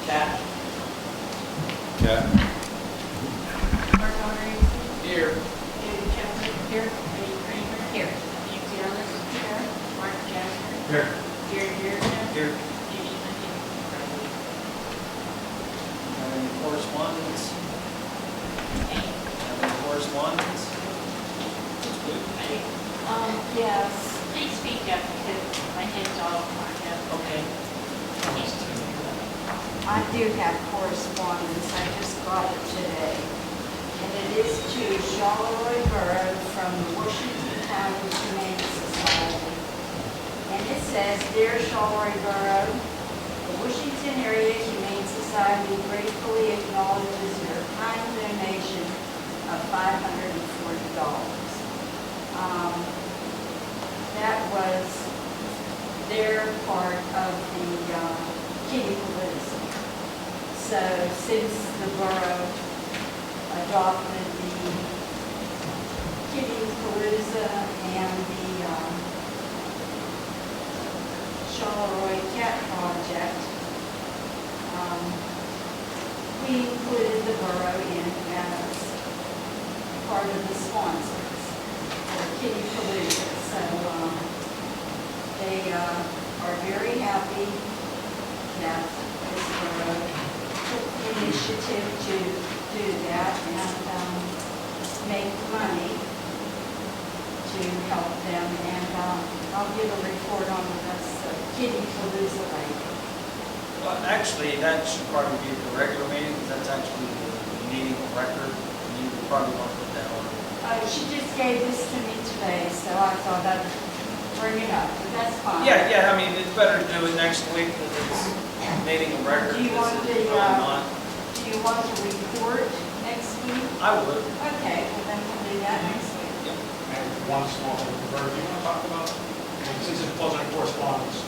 Cat. Cat. Mark Henry. Here. David Kessler. Here. Eddie Kramer. Here. Nancy Ellis. Here. Mark Jasper. Here. Gary Bearden. Here. Judy Lincoln. Have any correspondence? Have any correspondence? Yes. Please speak up because my head's all lined up. Okay. I do have correspondence, I just got it today. And it is to Charleroi Borough from the Washington County Humane Society. And it says, Dear Charleroi Borough, the Washington Area Humane Society gratefully acknowledges your kind donation of $540. That was their part of the kitty palooza. So since the borough adopted the kitty palooza and the Charleroi Cat Project, we included the borough in as part of the sponsors for kitty palooza. So they are very happy that this borough took the initiative to do that and make money to help them. And I'll give a report on this kitty palooza later. Well, actually, that should probably be the regular meeting, because that's actually the meeting of record. And you would probably want to put that on. She just gave this to me today, so I thought I'd bring it up, but that's fine. Yeah, I mean, it's better to do it next week, because it's meeting of record. Do you want This is really not. Do you want to report next week? I would. Okay, well then we'll do that next week. And one small thing, Roberta, do you want to talk about, since it falls under correspondence,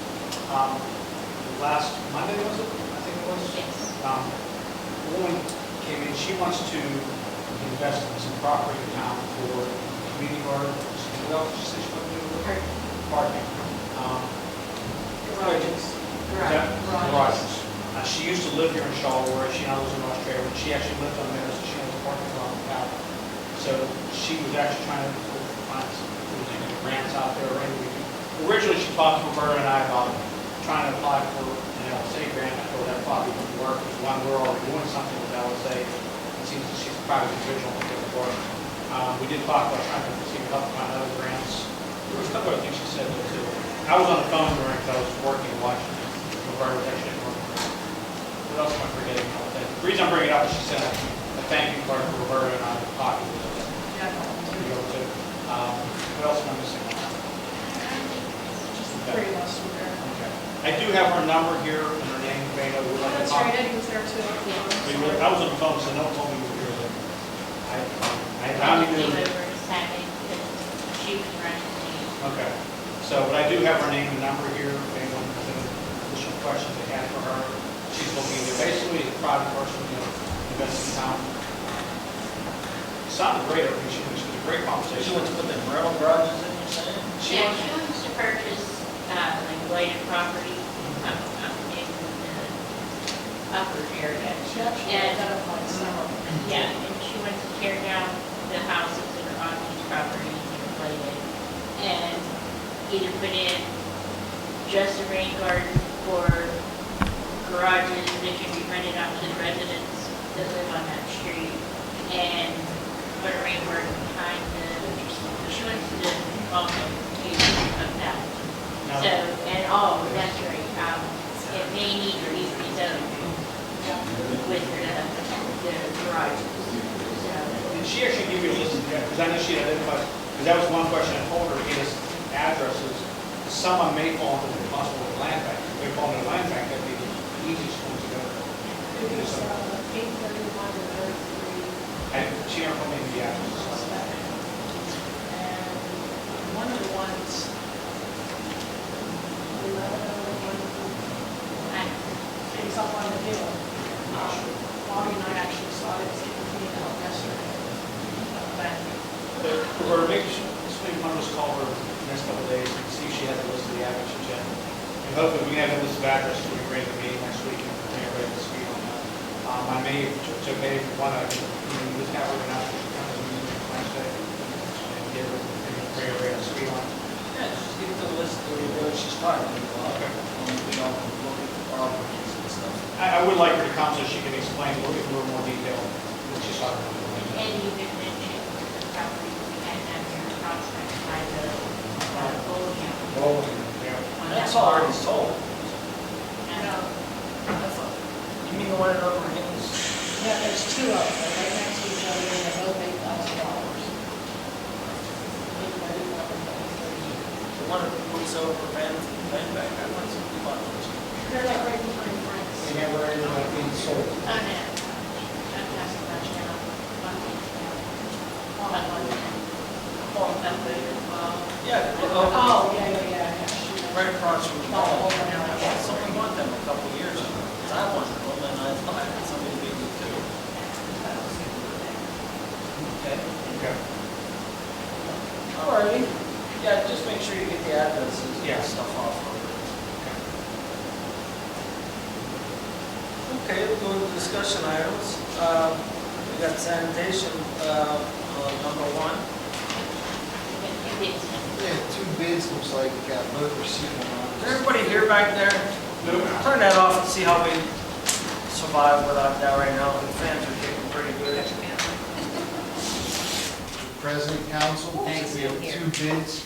last Monday, was it? I think it was? Yes. A woman came in, she wants to invest in some property in town for community garden. What else did she say she wanted to do? Parking. Garages. Garages. She used to live here in Charleroi. She now lives in Australia. She actually lived on there, so she has a parking lot in town. So she was actually trying to find some grants out there. Originally, she talked to Roberta and I about trying to apply for an LSA grant. I thought that probably wouldn't work, because one, we're already doing something with LSA. It seems that she's a private individual and it doesn't work. We did talk about trying to see if we help find other grants. There was a couple other things she said though too. I was on the phone during, because I was working and watching. Roberta was actually working. What else am I forgetting? The reason I'm bringing it up is she sent a thank you card for Roberta and I talking with us. What else am I missing? Pretty much there. Okay. I do have her number here and her name, Veda. Would like to That's talk. right, Eddie was there too. I was on the phone, so no one told me you were here. I Came knew. over Saturday because she was running the meeting. Okay. So, but I do have her name and number here. If anyone has any additional questions they have for her, she's looking at basically a private person, invest in town. Sounded great. I mean, she was a great She conversation. wants to put them rental garages in, you're saying? She Yeah, wants- she wants to purchase like blighted property up in the upper area. She actually identified several. Yeah, and she wants to tear down the houses that are on these properties that are blighted and either put in just a rain garden or garages that can be rented out to the residents that live on that street and put a rain garden behind she wants to also use of that. Now- So, and that's right, it may need to be rezoned with the garages. So, Did she actually give you a list of, because I know she identified, because that was one question I told her, give us addresses. Someone may fall into the possible land bank. If they fall into the land bank, that'd be the easiest one to go. It was 831 to 33. She never told me the addresses. And one of the ones, 1101, it's up on the hill. Bobby and I actually saw it, it came out yesterday. Or maybe one of us call her the next couple of days and see if she has a list of the addresses yet. And hopefully we can have a list of addresses when we bring the meeting next week and bring everybody to speed on I may, so maybe one of you, this guy would announce it comes Wednesday, and give her a rate of speed on. Yeah, just give the list of what she's talking about. Okay. We don't look at the properties and stuff. I would like her to come so she can explain a little more detail what she's talking about. And you did mention the property we had down here approximately by the bowling alley. Bowling. On That's that already wall. sold. And, You mean the one in Upper Hills? Yeah, there's two of them, they're right next to each other, and they're both $8,000. The one that moves over for Van back, I want some people on those. They're like right behind Frank's. They never ended up being sold. Oh, no. I'm passing that down. Up there, Yeah, Oh, yeah. right across from the mall. Someone bought them a couple of years ago. 'Cause I wanted them and I thought somebody gave me two. Okay. Okay. Alrighty. Yeah, just make sure you get the addresses Yeah. and stuff off of it. Okay, we'll go to discussion items. We got sanitation, number one. Yeah, two bids, looks like, both received Is on. everybody here back there? Turn that off and see how we survive without that right now. The fans are kicking pretty good. President, council, we have two bids.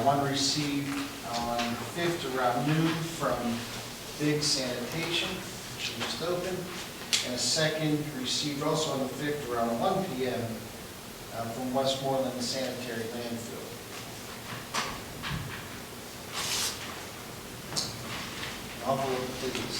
One received on the 5th around noon from Big Sanitation, which is just opened, and a second received also on the 5th around 1 p.m. From Westmoreland Sanitary Landfill. Envelope, please.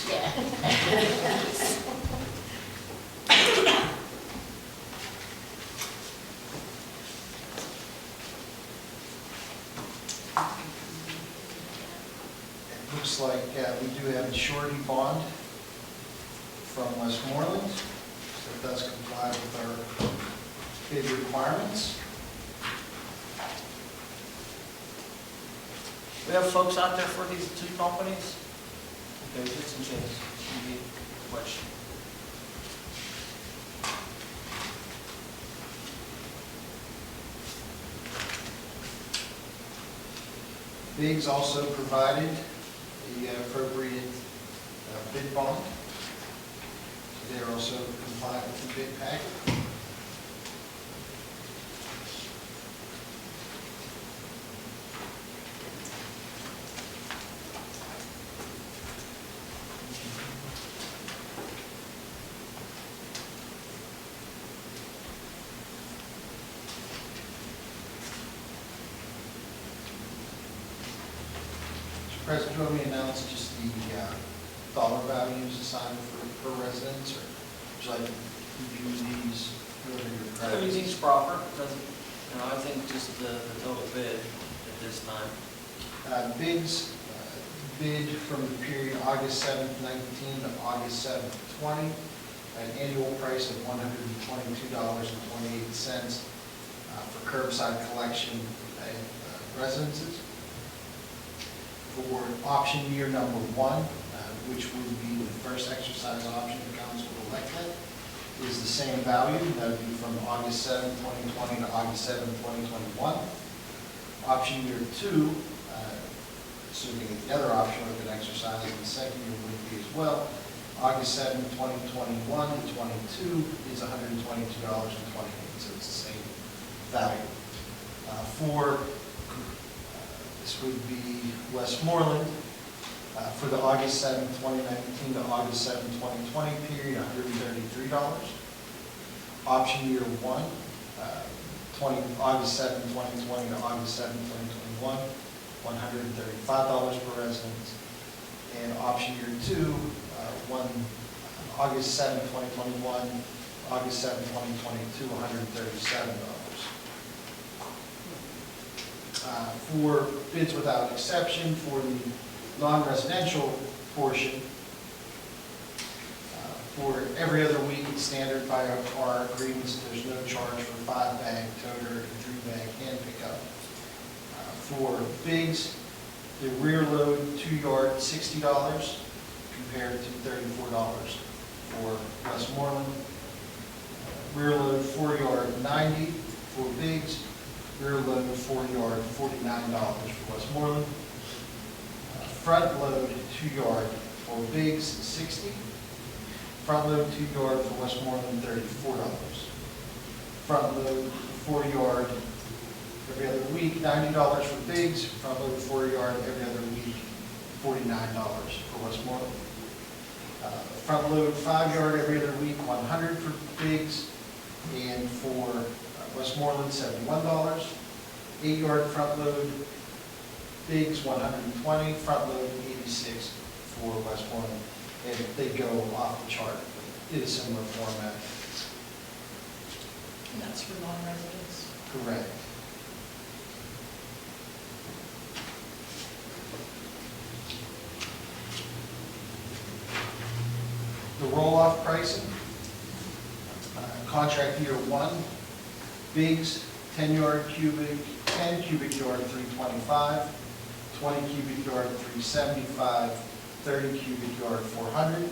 It looks like we do have a surety bond from Westmoreland, so it does comply with our bid requirements. We have folks out there for these two companies? Okay, just in case you need a question. Biggs also provided the appropriate bid bond. So they're also compliant with the bid packet. Mr. President, do you want me to announce just the dollar values assigned per residence, or would you like to review these? Everything's proper, doesn't, I think just the total bid at this time. Biggs bid from the period August 7th, 19 to August 7th, 20, at an annual price of $122.28 for curbside collection at residences. For option year number one, which would be the first exercise option the council will elect at, is the same value. That would be from August 7th, 2020 to August 7th, 2021. Option year two, assuming that the other option would have been exercised in the second year would be as well, August 7th, 2021 to 22 is $122.28, so it's the same value. This would be Westmoreland, for the August 7th, 2019 to August 7th, 2020 period, $133. Option year one, August 7th, 2020 to August 7th, 2021, $135 per resident. And option year two, August 7th, 2021, August 7th, 2022, $137. For bids without exception, for the non-residential portion, for every other week, it's standard by our agreements, there's no charge for 5-bag toter and 3-bag hand pickup. For Biggs, the rear load 2 yard, $60 compared to $34 for Westmoreland. Rear load 4-yard 90 for Biggs. Rear load 4-yard $49 for Westmoreland. Front load 2-yard for Biggs 60. Front load 2-yard for Westmoreland $34. Front load 4-yard every other week $90 for Biggs. Front load 4-yard every other week $49 for Westmoreland. Front load 5-yard every other week $100 for Biggs, and for Westmoreland $71. 8-yard front load Biggs $120, front load $86 for Westmoreland, and they go off the chart in a similar format. And that's for non-residents. Correct. The roll-off pricing, contract year 1, Biggs, 10-yard cubic, 10 cubic yard 325, 20 cubic yard 375, 30 cubic yard 400.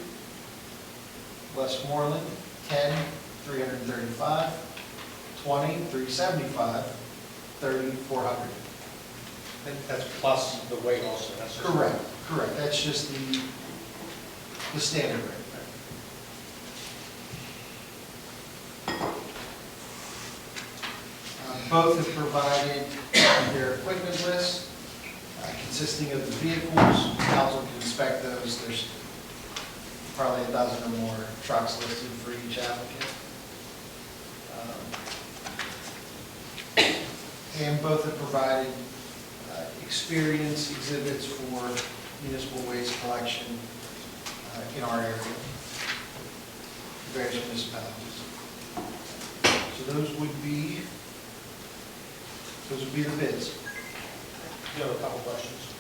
Westmoreland, 10, 335, 20, 375, 30, 400. That's plus the weight also, that's just. Correct, correct. That's just the standard rate. Both have provided their equipment list consisting of the vehicles. Council can inspect those. There's probably a dozen or more trucks listed for each applicant. And both have provided experience exhibits for municipal waste collection in our area, various municipalities. So those would be the bids. You have a couple questions.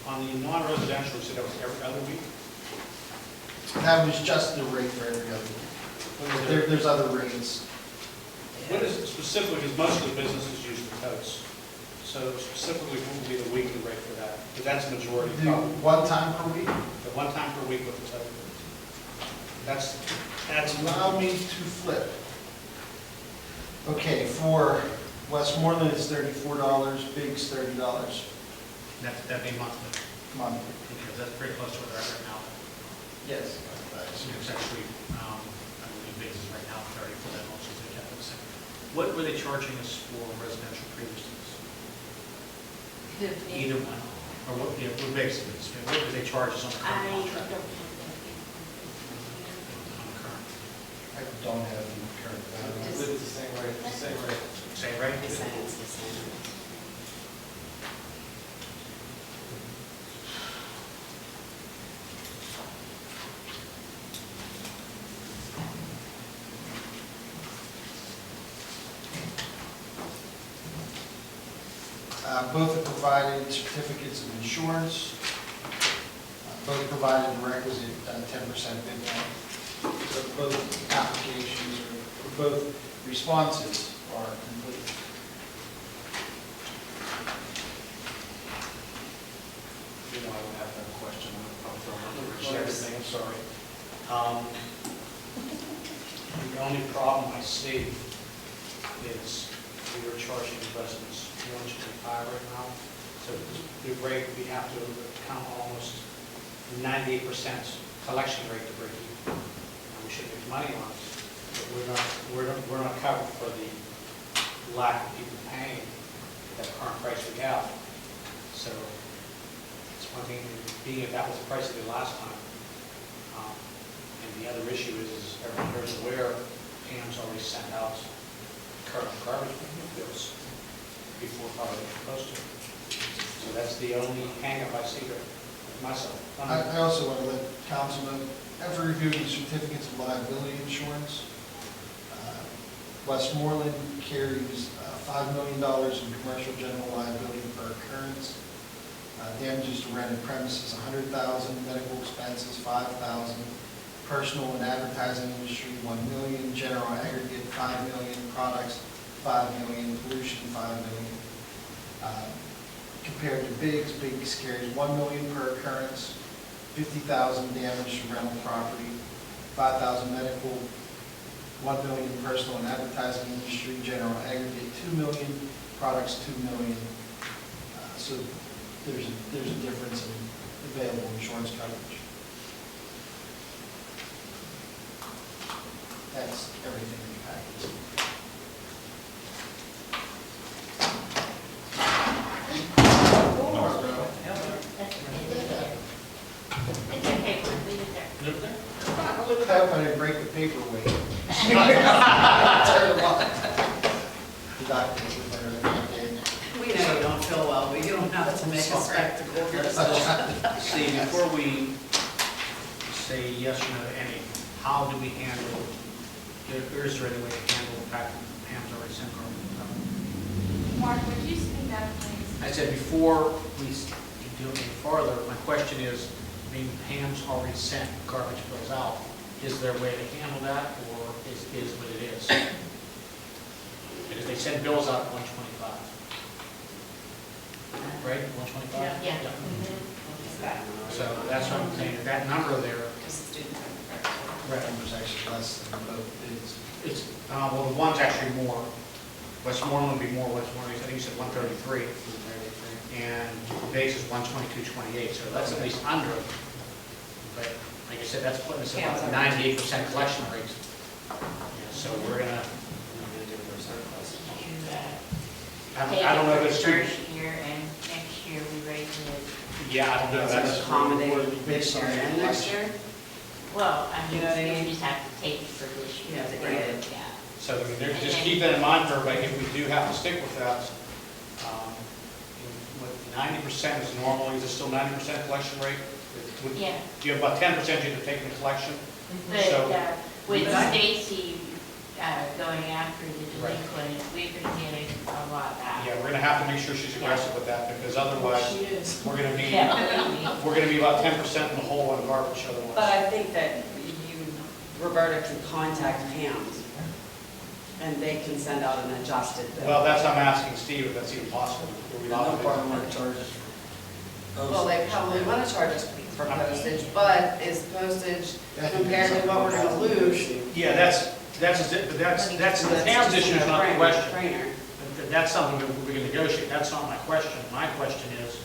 On the non-residential, you said that was every other week? That was just the rate for every other week. There's other rates. What is it specifically, because most of the businesses use the totes. So specifically, what would be the weekly rate for that? Because that's the majority. Do one time per week. The 1 time per week with the tote. That's Allow me to flip. Okay, for Westmoreland it's $34, Biggs $30 that'd be monthly, monthly. because that's pretty close to what they're at right now. Yes. So it's actually, I believe Biggs is right now 30 for that also, so they kept it the same. What were they charging us for residential previous to this? Either one, or what, yeah, what Biggs is, what did they charge us on the current I contract? don't. On the current. I don't have the current value. It's the same rate, it's the same rate. Same rate? Both have provided certificates of insurance. Both provided the requisite 10% bid down. So both applications, or both responses are complete. You know, I would have that question, I'll throw everything, I'm sorry. The only problem I see is we are charging residents $225 right now. So the rate, we have to count almost 98% collection rate to break even. And we should make money on it, but we're not covered for the lack of people paying that current price we have. So it's one thing, being that that was the price of it last time. And the other issue is everyone here is aware, Pam's already sent out current garbage bills before probably they're supposed to. So that's the only hang-up I see here myself. I also want to let council know, after reviewing the certificates of liability insurance, Westmoreland carries $5 million in commercial general liability per occurrence. Damages to rented premises, $100,000, medical expenses, $5,000, personal and advertising industry, $1 million, general aggregate, $5 million, products, $5 million, pollution, $5 million. Compared to Biggs carries $1 million per occurrence, $50,000 damage to rental property, 5,000 medical, 1 million personal and advertising industry, general aggregate 2 million, products 2 million. So there's a difference in available insurance coverage. That's everything in the package. It's okay, we'll leave it there. Live there? I hope I didn't break the paperweight. Turn them on. The doctors are better. We know you don't feel well, but you don't have to make a spectacle of yourself. See, before we say yes or no to any, how do we handle, or is there any way to handle the fact that Pam's already sent our? Mark, would you speak up, please? I said before we do any farther, my question is, I mean, Pam's already sent garbage bills out. Is there a way to handle that, or is what it is? Because they send bills out at 125. Right, 125? Yeah. So that's what I'm saying, that number there, Red number's actually less than both bids. it's, well, the one's actually more. Westmoreland would be more, Westmoreland, I think you said 133. And the base is 122.28, so that's at least under. But like I said, that's putting us at about 98% collection rate. Yeah, so we're gonna, I don't know if it's true. First year and next year we raise it. Yeah, I don't know if that's. Accommodate this year and next year? Well, I mean, You know what I we mean? just have to take it for this year. Yeah, to Right. get it. Yeah. So I mean, just keep that in mind for everybody, if we do have to stick with that. 90% is normal, is it still 90% collection rate? Yeah. You have about 10% you have to take in collection. But So- with But I- Stacy going after the delinquent, we're gonna get a lot back. Yeah, we're gonna have to make sure she's aggressive with that, because otherwise, She is. we're gonna be, Yeah, believe me. we're gonna be about 10% in the hole on garbage But otherwise. I think that you, Roberta, can contact Pam's, and they can send out an adjusted bill. Well, that's, I'm asking Steve if that's even possible. Are we No allowed to do that? problem with charges. Well, they probably want to charge us for postage, but is postage compared to what we're gonna lose? Yeah, that's the Pam's issue is not the question. Trainer. That's something that we can negotiate, that's not my question. My question is,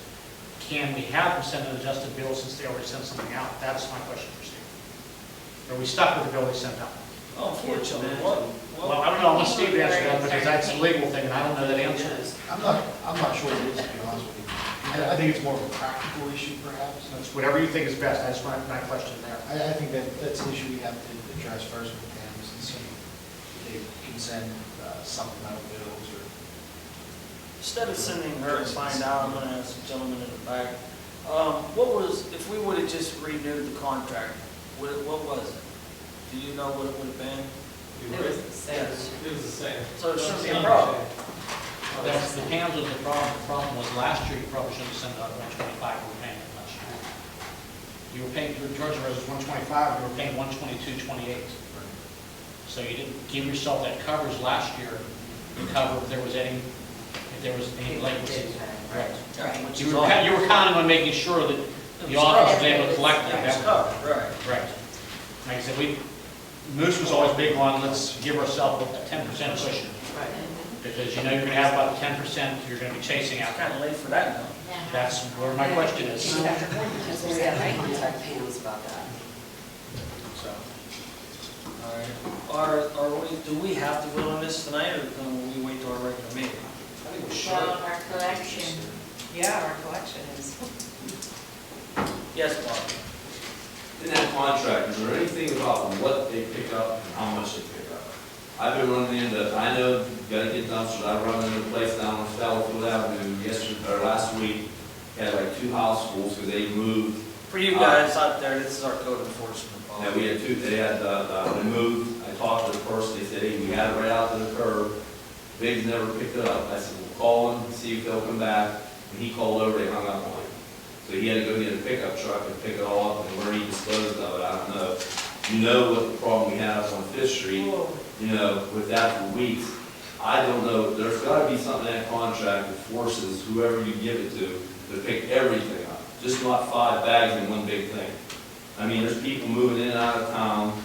can we have them send an adjusted bill since they already sent something out? That's my question for Steve. Are we stuck with the bill they sent out? Unfortunately, Well, I don't know, I want Steve to answer that, because that's a legal thing, and I don't know that answer. I'm not sure it is, to be honest with you. I think it's more of a practical issue perhaps. That's whatever you think is best, that's my question there. I think that's an issue we have to address first with Pam's and see if they can send supplemental bills or. instead of sending her to find out, I'm gonna ask the gentleman in the back, what was, if we would've just renewed the contract, what was it? Do you know what it would've been? It was the same. It was the same. So it shouldn't be a problem. That's, the Pam's was the problem. The problem was last year, you probably shouldn't have sent out 125, we were paying it last year. You were paying, your Georgia Rose was 125, you were paying 122.28. So you didn't give yourself that coverage last year to cover if there was any delinquency. Right. Right. You were counting on making sure that the office was able to collect that. It's covered, right. Right. Like I said, Moose was always big on, let's give ourselves a 10% cushion. Right. Because you know you're going to have about 10% you're going to be chasing out. It's kind of late for that now. That's where my question is. So we have to contact Pam's about that. So, Are we, do we have to vote on this tonight, or can we wait till our regular meeting? I think we should. Well, our collection, Yeah, our collection is. Yes, Bob? In that contract, is there anything about what they pick up and how much they pick up? I've been running into, I know, you gotta get dumpsters, I run into a place down on Fallowfield Avenue yesterday, or last week, had like 2 housefuls, because they moved. For you guys out there, this is our code enforcement. Bob. Yeah, we had 2, they had, they moved, I talked to the person, they said, hey, we had it right out to the curb, Biggs never picked it up. I said, well, call them, see if they'll come back, and he called over, they hung up on him. So he had to go get a pickup truck and pick it all up, and where he disposed of it, I don't know. You know what the problem we have on Fifth Street, you know, with that for weeks. I don't know, there's gotta be something in that contract that forces whoever you give it to pick everything up, just not 5 bags in one big thing. I mean, there's people moving in and out of town,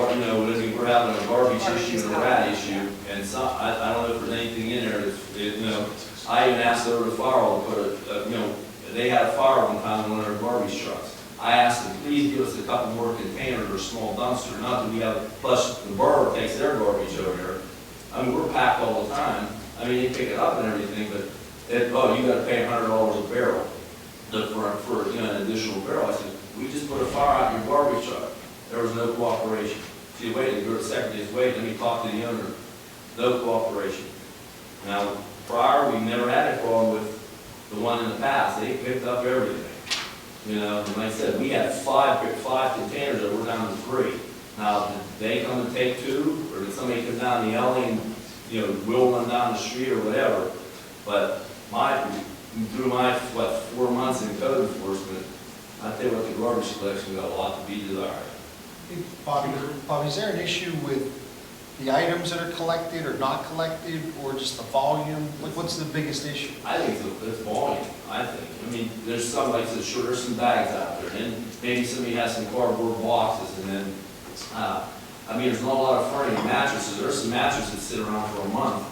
you know, we're having a garbage issue and a rat issue, and some, I don't know if there's anything in there that's, you know, I even asked over the firewall to put a, you know, they had a fire one time in one of their garbage trucks. I asked them, please give us a couple more containers or small dumpster, not that we have, plus the borough takes their garbage over there. I mean, we're packed all the time. I mean, they pick it up and everything, but oh, you gotta pay $100 a barrel for, you know, an additional barrel. I said, we just put a fire out in your garbage truck. There was no cooperation. See, wait, the secretary is waiting, let me talk to the owner. No cooperation. Now, prior, we never had a problem with the one in the past. They picked up everything. You know, and like I said, we had five containers that were down to 3. Now, did they come and take 2, or did somebody come down the alley and, you know, wheel one down the street or whatever? But through my, 4 months in code enforcement, I tell you what, the garbage collection got a lot to be desired. Bobby, is there an issue with the items that are collected or not collected, or just the volume? What's the biggest issue? I think it's volume, I think. I mean, there's some, like I said, sure, there's some bags out there, and then maybe somebody has some cardboard boxes, and then, I mean, there's not a lot of furniture, mattresses. There's some mattresses that sit around for a month,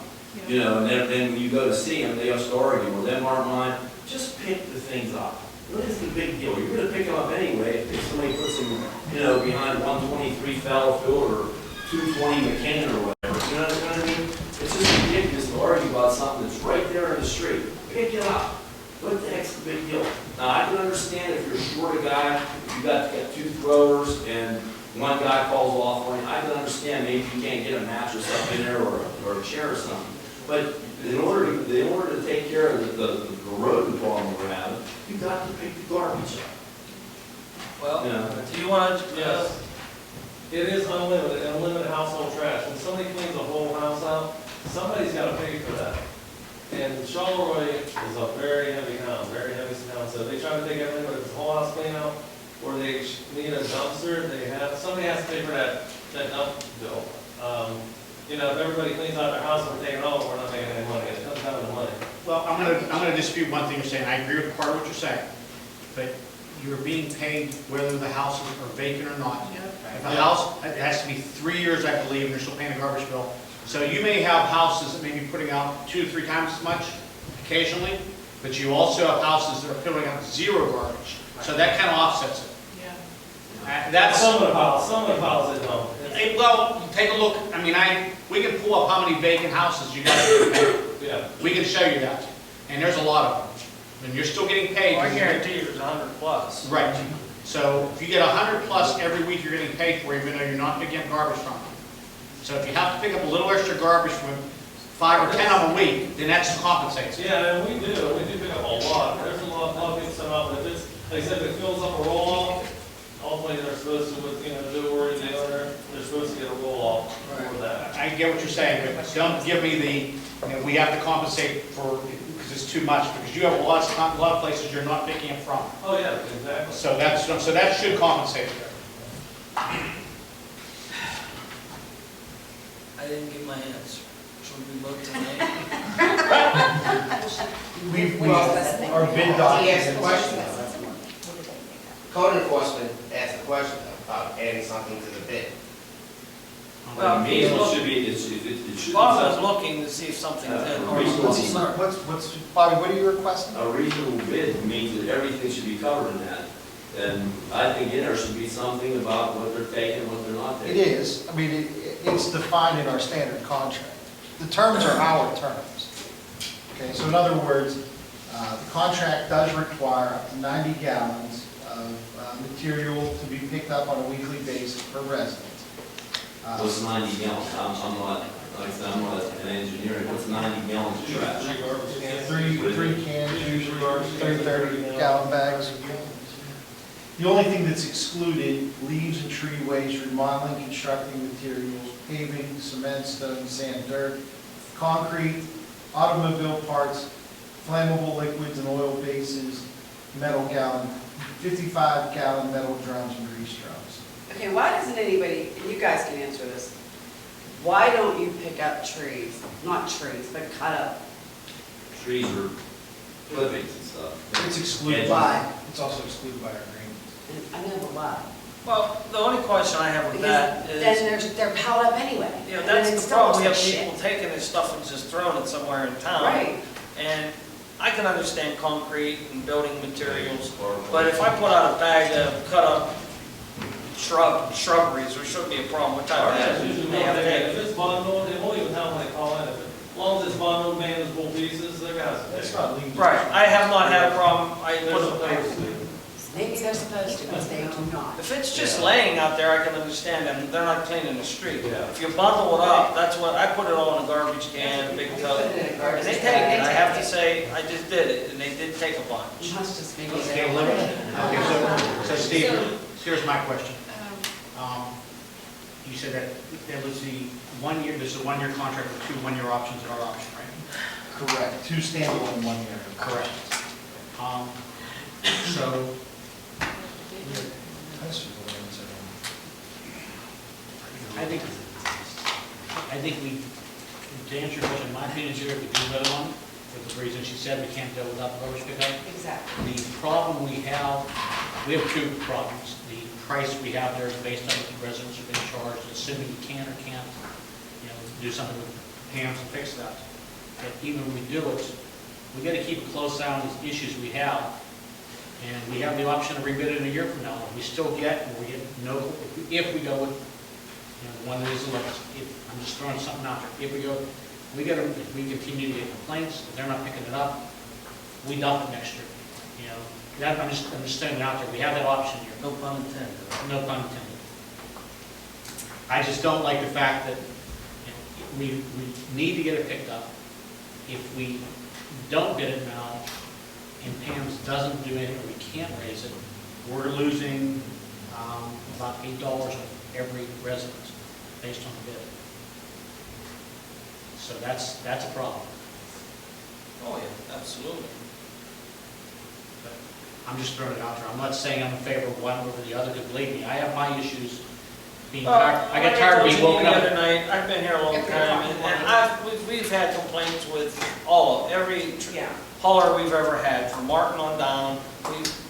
you know, and then when you go to see them, they have to argue, well, them aren't mine. Just pick the things up. What is the big deal? You're gonna pick them up anyway if somebody puts them, you know, behind 123 Fallowfield or 220 McKinnon or whatever. You know what I mean? It's just ridiculous to argue about something that's right there in the street. Pick it up. What the heck's the big deal? Now, I can understand if you're short a guy, you got 2 throwers and one guy calls off on you. I can understand maybe you can't get a mattress up in there or a chair or something. But in order to take care of the rodent problem we're having, you got to pick the garbage up. Well, Yeah. do you want to, Yes. It is unlimited household trash. When somebody cleans a whole house out, somebody's got to pay for that. And Charleroi is a very heavy town, so they try to take everything, but it's a whole house clean out, or they need a dumpster, somebody has to pay for that dump bill. You know, if everybody cleans out their house and we're taking it all, we're not making any money. It comes down to the money. Well, I'm gonna dispute one thing you're saying. I agree with part of what you're saying, but you're being paid whether the houses are vacant or not. If a house, it has to be 3 years, I believe, and you're still paying a garbage bill. So you may have houses that may be putting out 2 to 3 times as much occasionally, but you also have houses that are putting out 0 garbage. So that kind of offsets it. That's Some of the houses that don't. well, take a look. I mean, we can pull up how many vacant houses you got. Yeah. We can show you that, and there's a lot of them. And you're still getting paid. I guarantee you there's 100 plus. Right. So if you get 100 plus every week, you're getting paid for, even though you're not picking up garbage from them. So if you have to pick up a little extra garbage from 5 or 10 of them a week, then that's compensates. Yeah, and we do pick up a lot. There's a lot of people send out, but if it's, like I said, if it fills up a roll-off, ultimately they're supposed to, you know, do or the owner, they're supposed to get a roll-off for that. I get what you're saying, but don't give me the, you know, we have to compensate for, because it's too much, because you have a lot of places you're not picking it from. Oh, yeah, exactly. So that should compensate. I didn't get my answer. Should we vote tonight? Our bid He asked a document. question. Code enforcement asked a question about adding something to the bid. Well, To me, it should be Bob was looking to see if something's in. or something. Bobby, what are you requesting? a reasonable bid means that everything should be covered in that. And I think in there should be something about what they're taking, what they're not It taking. is. I mean, it's defined in our standard contract. The terms are our terms. Okay, so in other words, the contract does require up to 90 gallons of material to be picked up on a weekly basis per resident. What's 90 gallons? I'm not, like I said, I'm not an engineer. What's 90 gallons of trash? Three cans, usually 30-gallon bags. The only thing that's excluded, leaves and tree waste, remodeling, constructing materials, paving, cement, stone, sand, dirt, concrete, automobile parts, flammable liquids and oil bases, metal gallon, 55-gallon metal drums and grease drums. Okay, why doesn't anybody, and you guys can answer this, why don't you pick up trees, not trees, but cut up? Trees or clippings and stuff. It's excluded. Why? It's also excluded by our agreement. I know, but why? Well, the only question I have with that Because then is, they're piled up anyway. you know, And then that's it the still problem, we looks have like people shit. taking this stuff and just throwing it somewhere in town. Right. And I can understand concrete and building materials, but if I put out a bag of cut up shrubberies, there shouldn't be a problem with Our that. guys usually They know have to if take- it's bundled, they won't even tell them they call in. As long as it's bundled, manageable pieces, their guys will take That's it. not legal. Right, I have not had a problem, I They're put supposed to. Maybe they're supposed to, but they do not. if it's just Yeah. laying out there, I can understand them, they're not cleaning the street. Yeah. If you bundle it up, that's what, I put it all in a garbage can, big You tub. put it in a And garbage they take can. it, I have to say, I just did it, and they did take a You bunch. must just maybe Okay, they so Steve, here's my question. You said that there was the 1 year, there's a 1 year contract with 2 1 year options at our option, right? Correct, 2 standalone 1 year. Correct. So, I think we, to answer your question, in my opinion, is we do that one, for the reason she said, we can't deal without the garbage pickup. Exactly. The problem we have 2 problems. The price we have there is based on what the residents have been charged, assuming you can or can't, do something with hands and fix that. But even when we do it, we gotta keep a close eye on these issues we have. And we have the option to rebid it in a year from now. We still get, if we go with, the one that is the lowest. I'm just throwing something out there. If we continue to get complaints, if they're not picking it up, we dump it next year. I'm just throwing it out there. We have that option here. No pun intended. No pun intended. I just don't like the fact that we need to get it picked up. If we don't get it now, and Pam's doesn't do anything, or we can't raise it, we're losing about $8 of every resident based on the bid. So that's a problem. Oh, yeah, absolutely. But I'm just throwing it out there. I'm not saying I'm in favor of one over the other, because believe me, I have my issues being tired. I get tired of being woken The up. other night, I've been here a long time, and we've had complaints with every Yeah. hauler we've ever had, from Martin on down,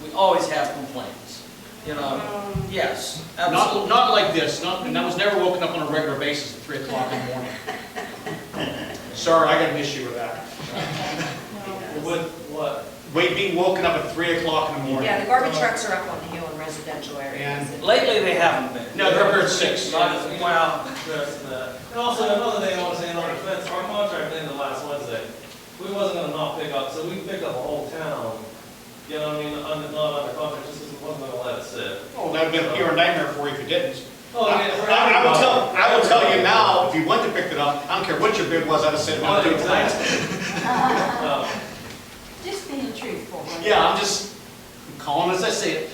we always have complaints. Yes, absolutely. Not like this, and I was never woken up on a regular basis at 3 o'clock in the morning. Sorry, I got an issue with that. With what? Being woken up at 3 o'clock in the morning. Yeah, the garbage trucks are up on the hill in residential areas. Lately, they haven't been. No, they're up here at 6. Not as, well, And also, another thing I want to say in our defense, our contract ended last Wednesday. We wasn't gonna not pick up, so we picked up a whole town, you know what I mean, not under contract, just because we wasn't gonna let it sit. Oh, that would be a pure nightmare for you if you didn't. Oh, yeah, for I will tell you now, if you went to pick it up, I don't care what your bid was, I'd have said, no, Oh, do it. exactly. Just being truthful. Yeah, I'm just calling as I see it.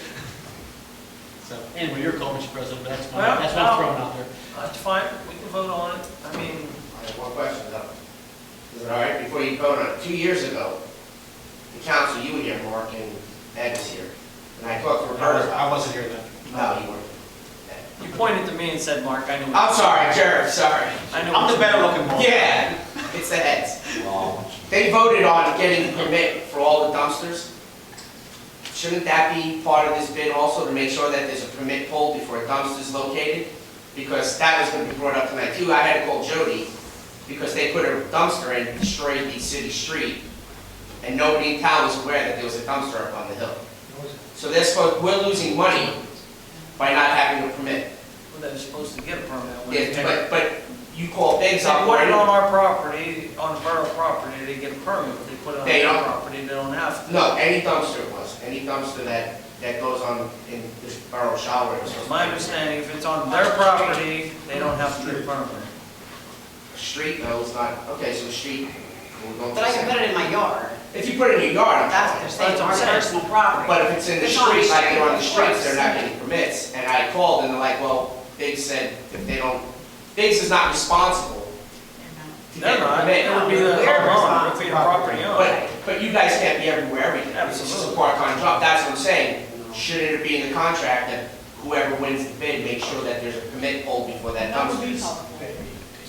So, anyway, you're calling, Mr. President, but that's what I'm throwing out there. that's fine, we can vote on it. I mean, I have one question though. Is it all right, before you vote on it, 2 years ago, the council, you were here, Mark, and Ed was here. And I talked to Roberta I about wasn't here then. No, you weren't. you pointed to me and said, Mark, I knew. I'm sorry, Jared, sorry. I knew. I'm the better looking one. Yeah, it's the heads. They voted on getting a permit for all the dumpsters. Shouldn't that be part of this bid also, to make sure that there's a permit pulled before a dumpster's located? Because that was gonna be brought up tonight too. I had to call Jody, because they put a dumpster in, and destroyed the city street, and nobody in town was aware that there was a dumpster up on the hill. So we're losing money by not having a permit. Well, they're supposed to get a permit. when Yeah, they- but you call If Biggs they up. put it on our property, on the borough property, they get a permit. If they put it on They their don't. property, they don't have to. No, any dumpster that goes on in this borough of Charleroi. is supposed to My be- understanding, if it's on their property, they don't have to get a permit. Street, no, it's not, okay, so street, we're going to. But I can put it in my yard. If you put it in your yard, I'm That's what they're saying, That's what our I'm saying. personal property. But if it's in the It's on the street, like they're on the street, streets, they're not of getting permits, and I called and they're like, well, Biggs said if they don't, Biggs is not responsible to They're get a not, permit. it would be the We're homeowner, it would be the property owner. But you guys can't be everywhere every day. It's just a Absolutely. part-time job, that's what I'm saying. Shouldn't it be in the contract that whoever wins the bid, make sure that there's a permit pulled before that dumpster is?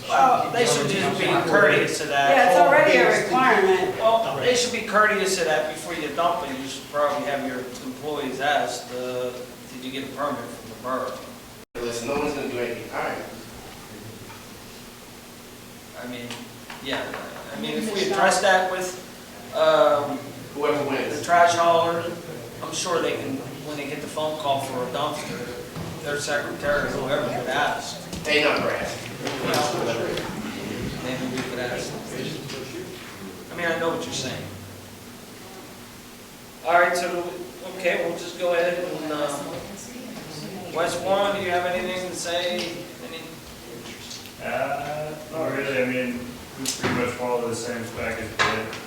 Well, they should just be courteous to that. Yeah, it's already a requirement. Well, they should be courteous to that before you dump it. You should probably have your employees ask, did you get a permit from the borough. Listen, no one's gonna do anything, all right. I mean, yeah, I mean, if we address that with, Whoever the wins. trash hauler, I'm sure they can, when they get the phone call for a dumpster, their secretary, whoever could ask. They never ask. Maybe we could ask. I mean, I know what you're saying. All right, so, okay, we'll just go ahead and, West Warren, do you have anything to say? Any? Not really, I mean, we pretty much follow the same spec as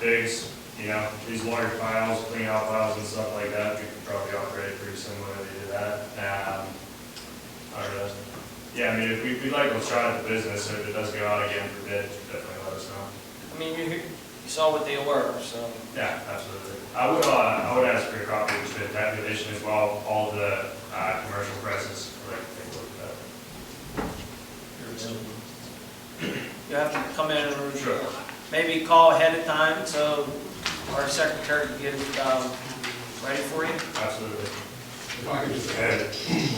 Biggs, you know, these large piles, clean out piles and stuff like that, we could probably operate pretty similar to do that. I don't know. Yeah, I mean, if we'd like to try the business, so if it does go out again for bid, definitely let us know. I mean, you saw what they were, so. Yeah, absolutely. I would ask for a copy of the bid tabulation as well, all the, commercial prices, I'd like to take a look at that. You have to come in and Sure. maybe call ahead of time so our secretary can get it ready for you. Absolutely. If I could just add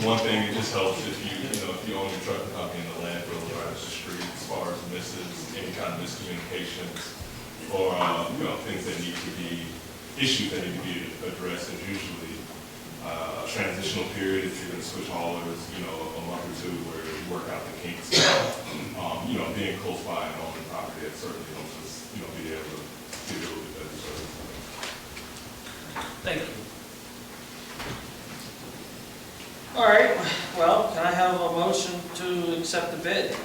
one thing, it just helps if if you own your trucking company in the landfill across the street, as far as any kind of miscommunications, or, things that need to be, issues that need to be addressed, and usually a transitional period, if you're going to switch haulers, a month or two where you work out the kinks. Being close by and on the property, it certainly helps us, be able to give you a little bit better service. Thank you. All right, well, can I have a motion to accept the bid?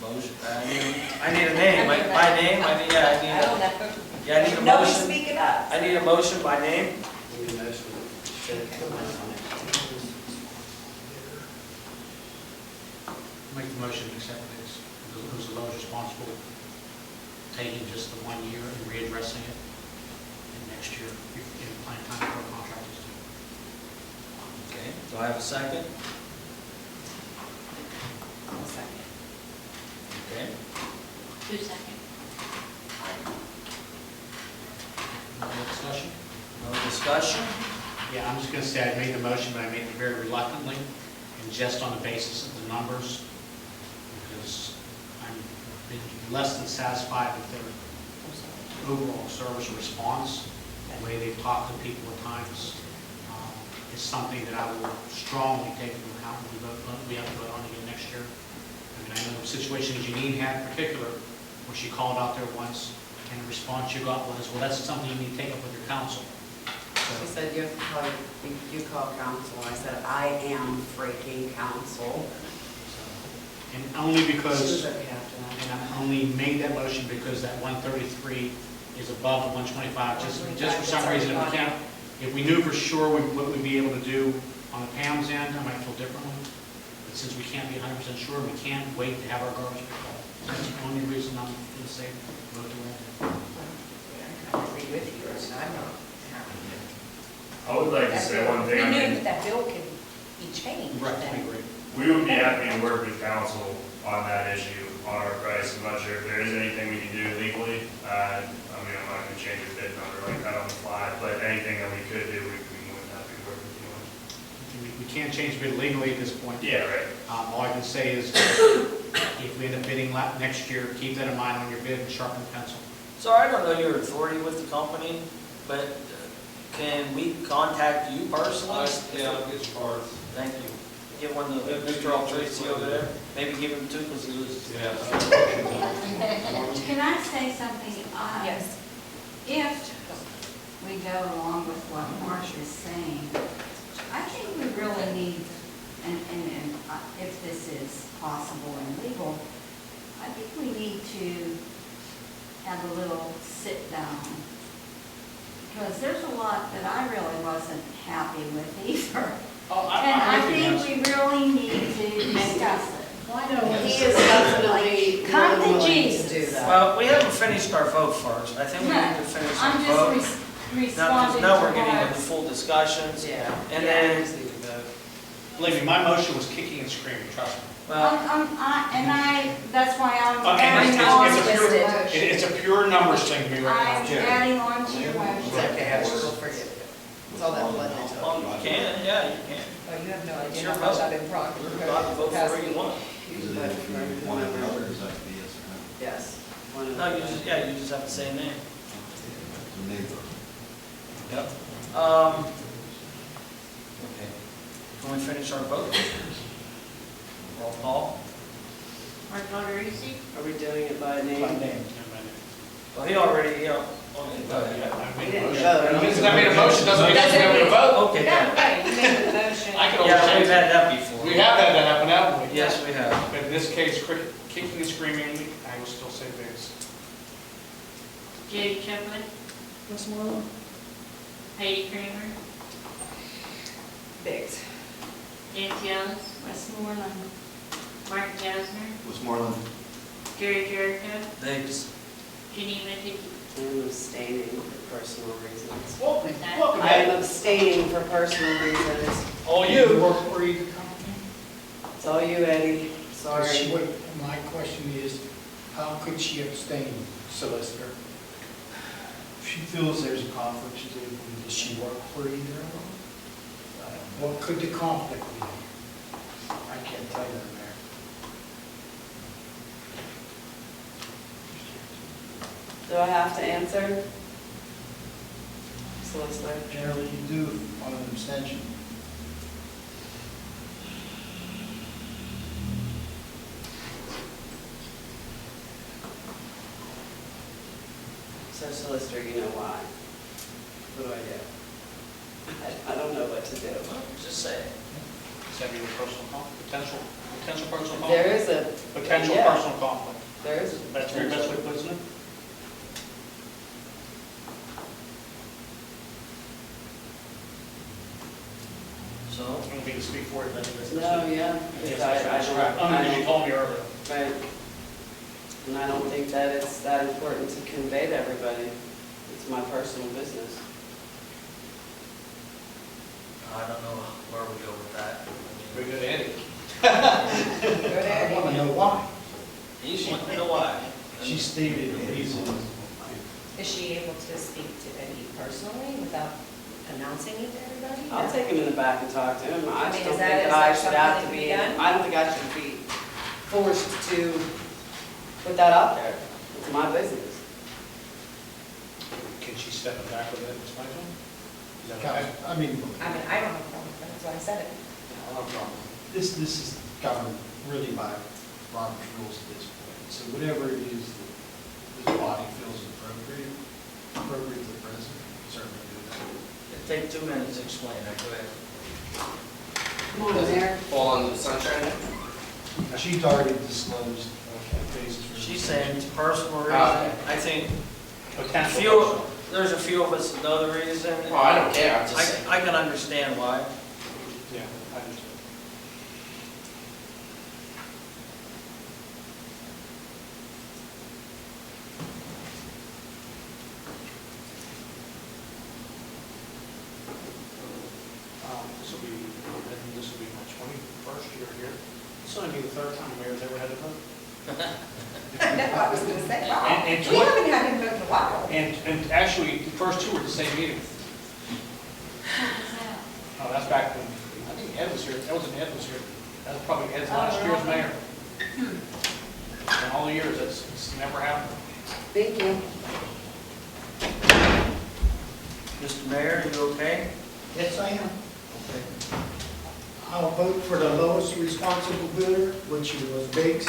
Motion, I need a name, my name, I need a Nobody's motion. speaking up. I need a motion by name. Make the motion to accept this. Who's the lowest responsible, taking just the 1 year and readdressing it in next year, in plan time for our contractors to. Okay, do I have a second? I'll second. Okay. 2 seconds. No more discussion? No discussion? Yeah, I'm just going to say I made the motion, but I made it very reluctantly, and just on the basis of the numbers, because I'm been less than satisfied with their overall service or response, the way they've talked to people at times, is something that I will strongly take into account when we have to vote on again next year. I mean, I know the situation Janine had in particular, where she called out there once, and the response you got was, well, that's something you need to take up with your council. She said, you call council. I said, I am freaking council. And only because, She was at Captain. and I only made that motion because that 133 is above the 125, just for some reason, if we can't, if we knew for sure what we'd be able to do on the PAM's end, I might feel differently. But since we can't be 100% sure, we can't wait to have our garbage picked up. That's the only reason I'm going to say vote to win. I agree with you, and I'm not happy. I would like to say one thing. We I knew mean, that that bill could be changed. Right, I agree. we would be happy to work with council on that issue, on our price. I'm not sure if there is anything we can do legally. I mean, I'm not going to change the bid number like that on the fly, but anything that we could do, we'd be more than happy to work with you on. We can't change bid legally at this point. Yeah, right. All I can say is, if we end up bidding next year, keep that in mind on your bid and sharpen the pencil. So I don't know your authority with the company, but can we contact you personally? Yeah, I'll get your parts. Thank you. Give one to Mr. Tracy over there, maybe give him 2 because he was. Yeah. Can I say something? Yes. If we go along with what Mark is saying, I think we really need, and if this is possible and legal, I think we need to have a little sit down. Because there's a lot that I really wasn't happy with either. Oh, And I think we really need to discuss it. Well, I know he is definitely Come to willing to Jesus. do that. Well, we haven't finished our vote first. I think we need to finish our I'm vote. just Now, responding to now we're getting into Mark's. full discussions. Yeah. And Yeah, then- I just need to vote. Believe me, my motion was kicking and screaming, trust me. That's why I'm And adding on to it's your a motion. it's a pure numbers thing to me right I'm adding on to your It's motion. okay, I will forgive you. It's all that blood they took. You can, yeah, you can. Oh, you have no It's idea your how much vote. I've been proud. You're allowed to vote for who you want. One after another, does that have to be yes or no? Yes. One No, of you them. just, yeah, you just have to say a name. Neighbor. Yep. Okay. Can we finish our vote? Roll call. Mark Alderisi, Are we doing it by name? Well, he already, okay, go ahead. We didn't vote. Because I made a motion, doesn't mean I should be able to vote. Okay, Yeah, then. right, you made the motion. I can Yeah, we've always had change that before. it. We have had that happen, haven't we? Yes, we have. But in this case, kicking and screaming, I will still say Biggs. Jody Chupman, Westmoreland? Heidi Kramer, Biggs. Nancy Ellis, Westmoreland. Mark Jasner, Westmoreland. Jerry Jericho, Thanks. Janine Ticky. I'm abstaining for personal reasons. Welcome, that? welcome, I Ed. am abstaining for personal reasons. All you. Work for either company. It's all you, Eddie. Sorry. My question is, how could she abstain, solicitor? If she feels there's a conflict, she's able to. Does she work for either of them? What could the conflict be? I can't tell you, Mayor. Do I have to answer? Solicitor. Generally, you do on an abstention. So solicitor, you know why? What do I do? I don't know what to do. Just say it. Does that mean a personal conflict, potential personal conflict? There is a, Potential yeah. personal conflict. there is. That's your best way of putting it? So, You want me to speak for it, then it's. No, yeah. because I You don't, told me earlier. right. And I don't think that it's that important to convey to everybody. It's my personal business. I don't know where we go with that. Very good, Eddie. I want to know why. He's wanting to know why. She stated reasons. Is she able to speak to Eddie personally without announcing it to everybody? I'll take him in the back and talk to him. I just mean, don't is think that- that I is that should have to something be, that can be done? I don't think I should be forced to put that out there. It's my business. Can she step it back with it, explain to him? Is that okay? I mean, I mean, I don't have a problem with that, that's why I said it. I don't have a problem. this is governed really by Robert's rules at this point. So whatever it is that this body feels appropriate to the president, certainly do that. Take 2 minutes to explain it, go ahead. Come on, Mayor. Fall under the sunshine law? She's already disclosed basis for. She's saying it's personal reason. Okay. I think Potential. there's a few of us that know the reason. Oh, I don't care, I'm just saying. I can understand why. Yeah, I understand. This will be, I think this will be my 21st year here. This will only be the third time the mayor's ever had to vote. That's what I was gonna say, wow. And We haven't had him vote in a while. And actually, the first two were the same meeting. Oh, that's back when, I think Ed was here, that wasn't Ed was here. That was probably Ed's last year as mayor. In all the years, it's never happened. Thank you. Mr. Mayor, you okay? Yes, I am. Okay. I'll vote for the lowest responsible bidder, which was Biggs.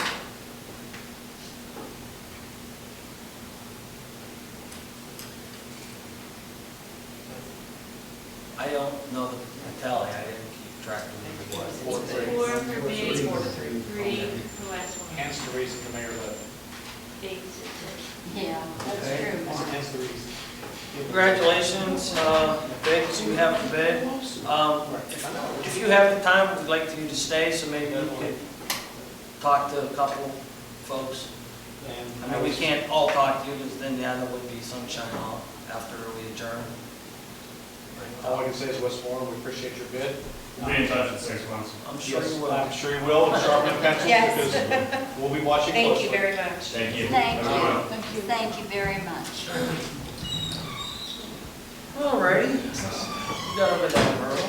I don't know the tally, I didn't keep track of it. What? 4 for Biggs, 4 to 3. 3 for Westmoreland. Hence the reason the mayor left. Biggs, it's Yeah, that's Okay. true. Hence the reason. Congratulations, Biggs, you have the bid. If you have the time, we'd like you to stay, so maybe you could talk to a couple folks. I mean, we can't all talk to you, because then, yeah, there would be sunshine off after we adjourn. All I can say is Westmoreland, we appreciate your bid. We'll be in touch in 6 months. I'm sure Yes, you will. I'm sure you will, and sharpen pencils, Yes. because we'll be watching closely. Thank you very much. Thank you. Thank Have a good one. you. Thank you very much. Alrighty. You got over that, Earl.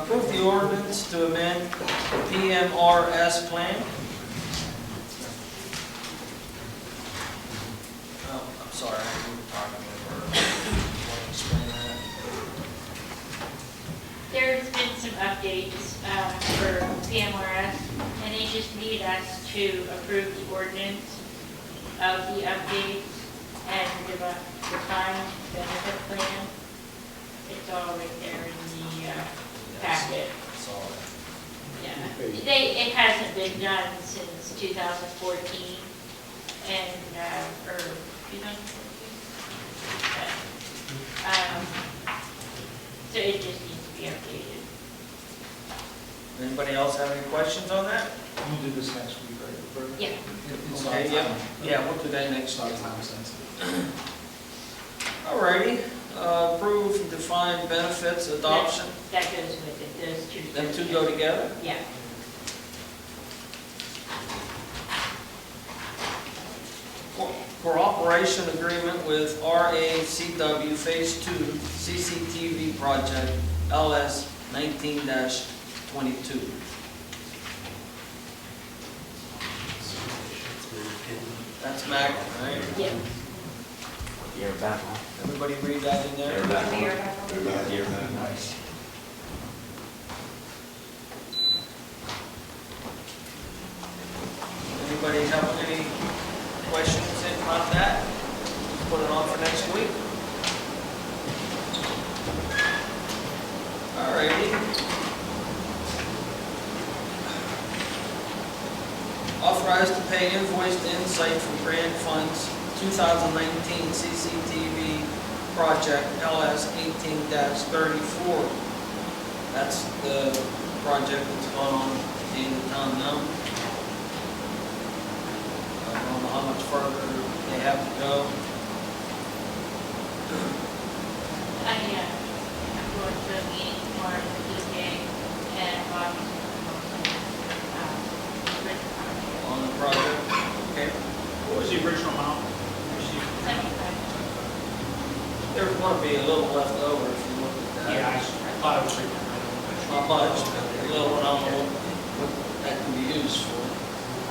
Approve the ordinance to amend the PMRS plan. Oh, I'm sorry, we were talking over. Want to explain that? There's been some updates for PMRS, and they just need us to approve the ordinance of the updates and the defined benefit plan. It's all right there in the packet. Sorry. Yeah, it hasn't been done since 2014, and, or 2014? So it just needs to be updated. Anybody else have any questions on that? We'll do this next week, right? Roberta? Yeah. It's Okay, not yeah. time. Yeah, we'll do that next It's not week. time sensitive. Alrighty, approve and define benefits adoption. That goes with it, those two. Them two go together? Yeah. Cooperation agreement with RACW Phase 2 CCTV project LS 19-22. That's Mac, right? Yeah. You're back. Everybody read that in there? You're back. Mayor, You're back. Nice. Anybody have any questions about that? Put it on for next week. Alrighty. Authorized to pay invoice to Insight from grant funds 2019 CCTV project LS 18-34. That's the project that's going on in the town now. I don't know how much further they have to go. I'm going to a meeting tomorrow with DJ and Bobby's On the project, okay. What was the original amount? There's going to be a little left over if you look at that. Yeah, I thought it was like, Not much, but a little, I don't know what that can be used for.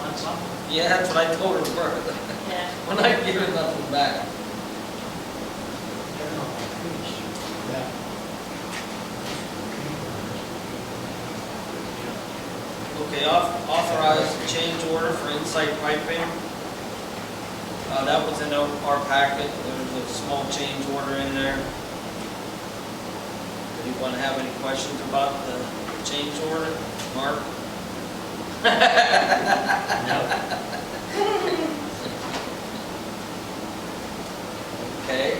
find something. Yeah, that's what I told her first. Yeah. When I give her nothing back. Okay, authorize change order for Insight piping. That was in our packet. There's a small change order in there. Anyone have any questions about the change order? Mark? Okay.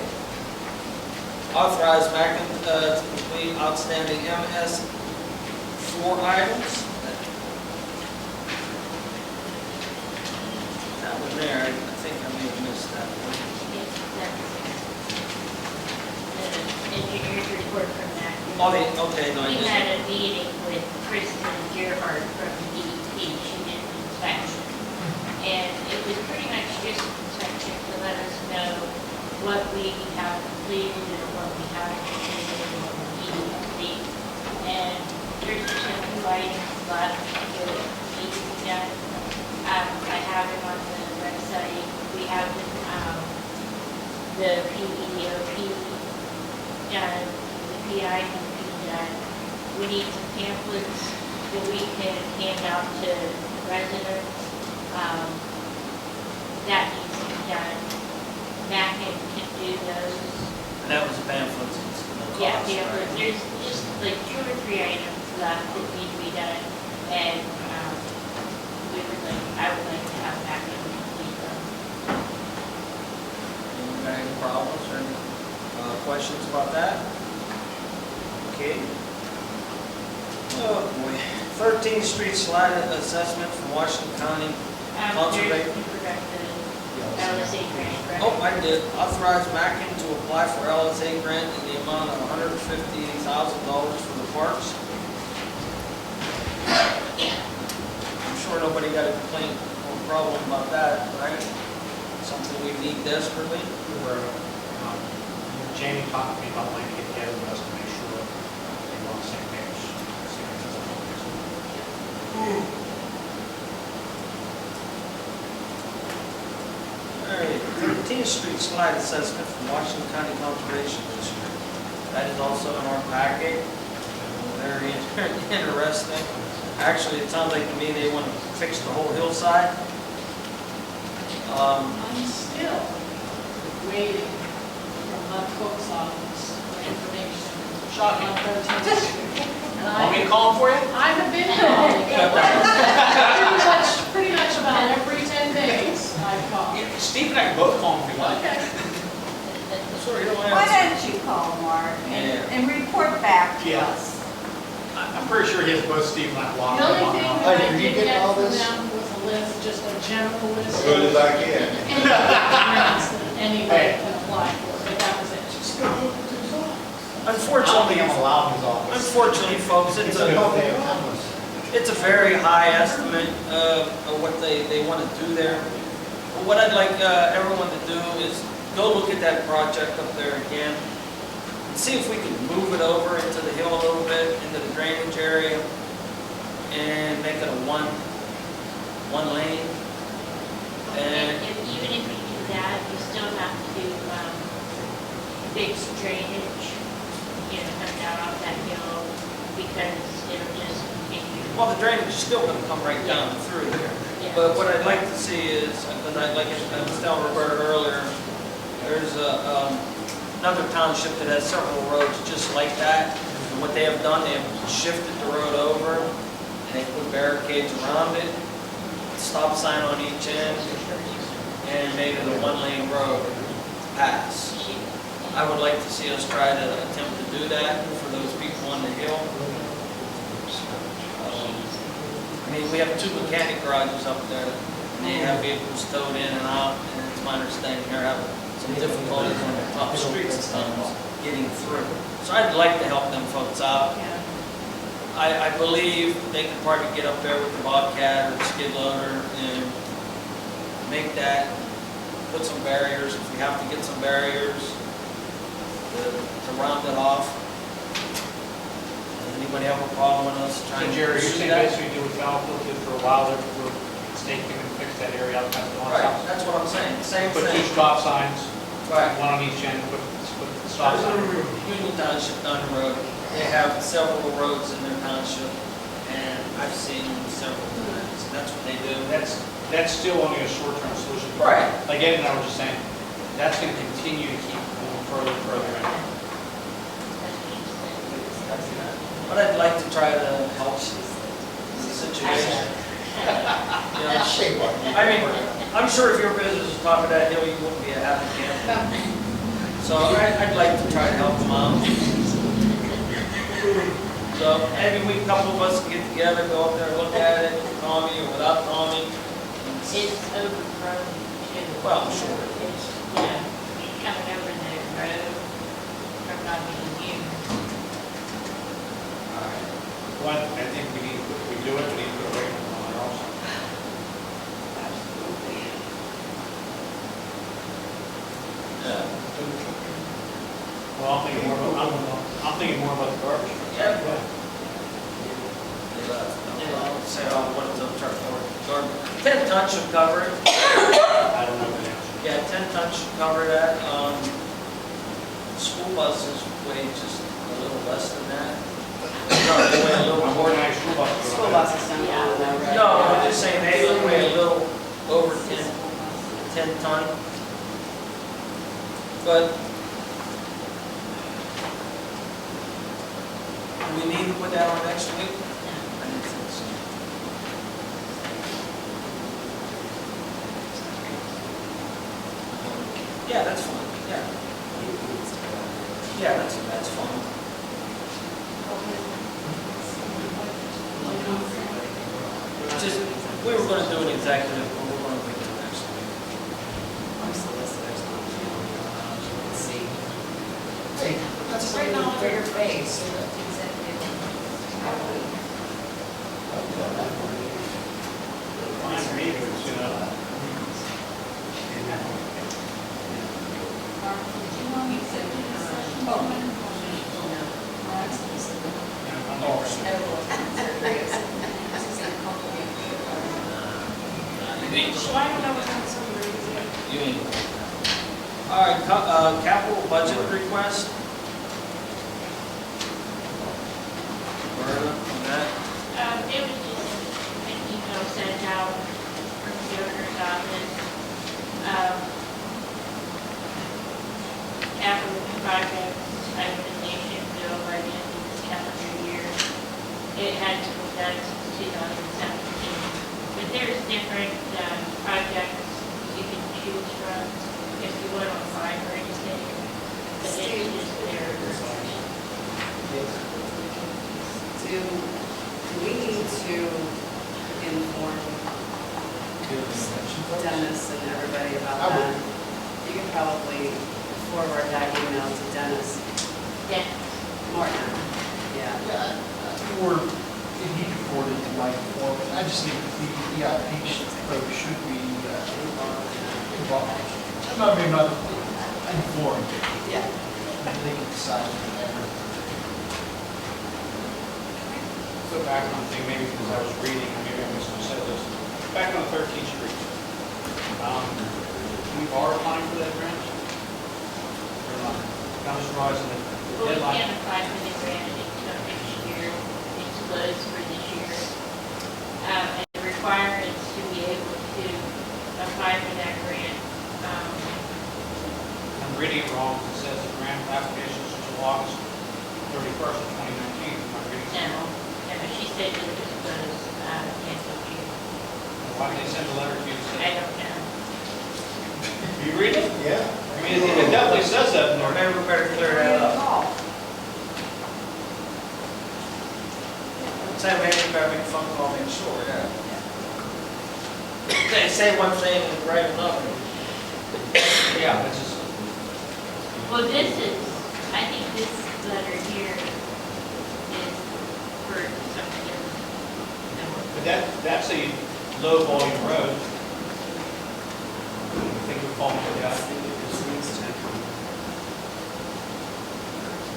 Authorize Mackin to complete outstanding MS4 items. That one there, I think I may have missed that one. The engineer's report from that. Oh, okay, no, I We missed had it. a meeting with Kristen Gerhardt from DEP, she did an inspection. And it was pretty much just an inspection to let us know what we have completed and what we haven't completed and what we need to complete. And there's just a few items left that need to be done. I have it on the website. We have the PEDOP done, the PIDP done. We need some pamphlets that we can hand out to residents. That needs to be done. Mackin can do those. And that was the pamphlets. It's no cost, Yeah, right? pamphlets. There's just like 2 or 3 items left that need to be done. And I would like to have Mackin complete them. Anyone got any problems or any questions about that? Okay. Oh, boy. 13th Street slide assessment from Washington County. There's, Conservation. you forgot the LSA grant, correct? Oh, I did. Authorize Mackin to apply for LSA grant in the amount of $150,000 for the parks. I'm sure nobody got a complaint or problem about that, right? Something we need desperately. Jamie talked to me about wanting to get together with us to make sure that we're on the same page. All right, 13th Street slide assessment from Washington County Conservation District. That is also in our packet. Very interesting. Actually, it sounds like to me they want to fix the whole hillside. I'm still waiting from the cook's office for information. Shocking. On 13th Street. And Want me to call him for you? I have been calling. Pretty much about every 10 days I've called. Steve and I can both call him if you like. Okay. Sorry, you don't Why answer. don't you call Mark Yeah. and report back to Yeah. us? I'm pretty sure he has both Steve and I The blocked. only up on thing our- that I did you did get get all from this? them was a list, just a general list. As good as I can. Any grants that anybody can apply for, but that was it. Unfortunately, I'm allowed in his office. unfortunately, folks, it's a very high estimate of what they want to do there. But what I'd like everyone to do is go look at that project up there again. And see if we can move it over into the hill a little bit, into the drainage area, and make it a one lane. And Even if you do that, you still have to, fix drainage, you know, come down off that hill, because it'll just continue. well, the drainage is still going to come right down through there. Yeah. But what I'd like to see is, because I was telling Roberta earlier, there's another township that has several roads just like that. And what they have done, they have shifted the road over, and they put barricades around it, stop sign on each end, and made it a one-lane road pass. I would like to see us try to attempt to do that for those people on the hill. I mean, we have 2 mechanic garages up there. They have vehicles towed in and out, and it's my understanding they're having some difficulties on the top streets and stuff getting through. So I'd like to help them folks out. I believe they could probably get up there with the Bobcat or the skid loader and make that, put some barriers, if we have to get some barriers to round it off. Does anybody have a problem with us trying So to Jerry, you're pursue saying that? basically do what Falco did for a while there, where the state came and fixed that area out past the Right, house. that's what I'm saying, same Put 2 thing. stop signs, Right. one on each end, put the stop sign. Union Township down the road, they have several roads in their township, and I've seen them several times, that's what they do. That's still only a short-term solution. Right. Like Ed and I were just saying, that's gonna continue to keep moving further and further in. But I'd like to try to help the situation. You know, I mean, I'm sure if your business was top of that hill, you wouldn't be a happy camper. So I'd like to try to help them out. So maybe a couple of us can get together, go up there, look at it, with Tommy or without Tommy. It's overgrown too. Well, I'm sure. It's, you know, coming over the road from not being used. One, I think we need, if we do it, we need to put a rate on it also. Yeah. Well, I'm thinking more about the garbage. Yeah. Say, oh, what is up, truck for 10 tons should cover it. I don't know the answer. Yeah, 10 tons should cover that. School buses weigh just a little less than that. No, they weigh a little more. School buses don't go on that road. No, I'm just saying they weigh a little over 10 ton. But do we need to put that on next week? I didn't think so. Yeah, that's fine, yeah. Yeah, that's fine. Just, we were gonna do an executive, but we're gonna wait till next week. So I don't know what's on some reason. You ain't. All right, capital budget request. Berta, on that? There was just an email sent out from the governor's office. Capital projects itemization bill by the end of this calendar year. It had to be done since 2017. But there's different projects you can choose from if you want to apply for anything. But it's just their discretion. Do we need to inform Dennis and everybody about that? You can probably forward that email to Dennis. Yeah. Morton. Yeah. Yeah, or if he can forward it to Mike for me. I just think the EIP folks should be involved. I mean, not informed. Yeah. They can decide from there. Go back on the thing, maybe because I was reading, maybe I misunderstood this. Back on 13th Street. We are applying for that grant? Or not? Dumpster rise and the Well, we deadline. can't apply for the grant until next year. It's closed for this year. And the requirements to be able to apply for that grant, I'm reading it wrong. It says the grant application is until August 31st of 2019. Am I reading it no, wrong? she said it was closed, until June. Why did they send a letter to you? I don't know. You read it? Yeah. I mean, it definitely says that in there. Maybe we better clear that up. Say maybe we better make a phone call, make sure, yeah. They say one thing and write another. Yeah, it's just, Well, this is, I think this letter here is for something different. but that's a low volume road. I think we fall into that.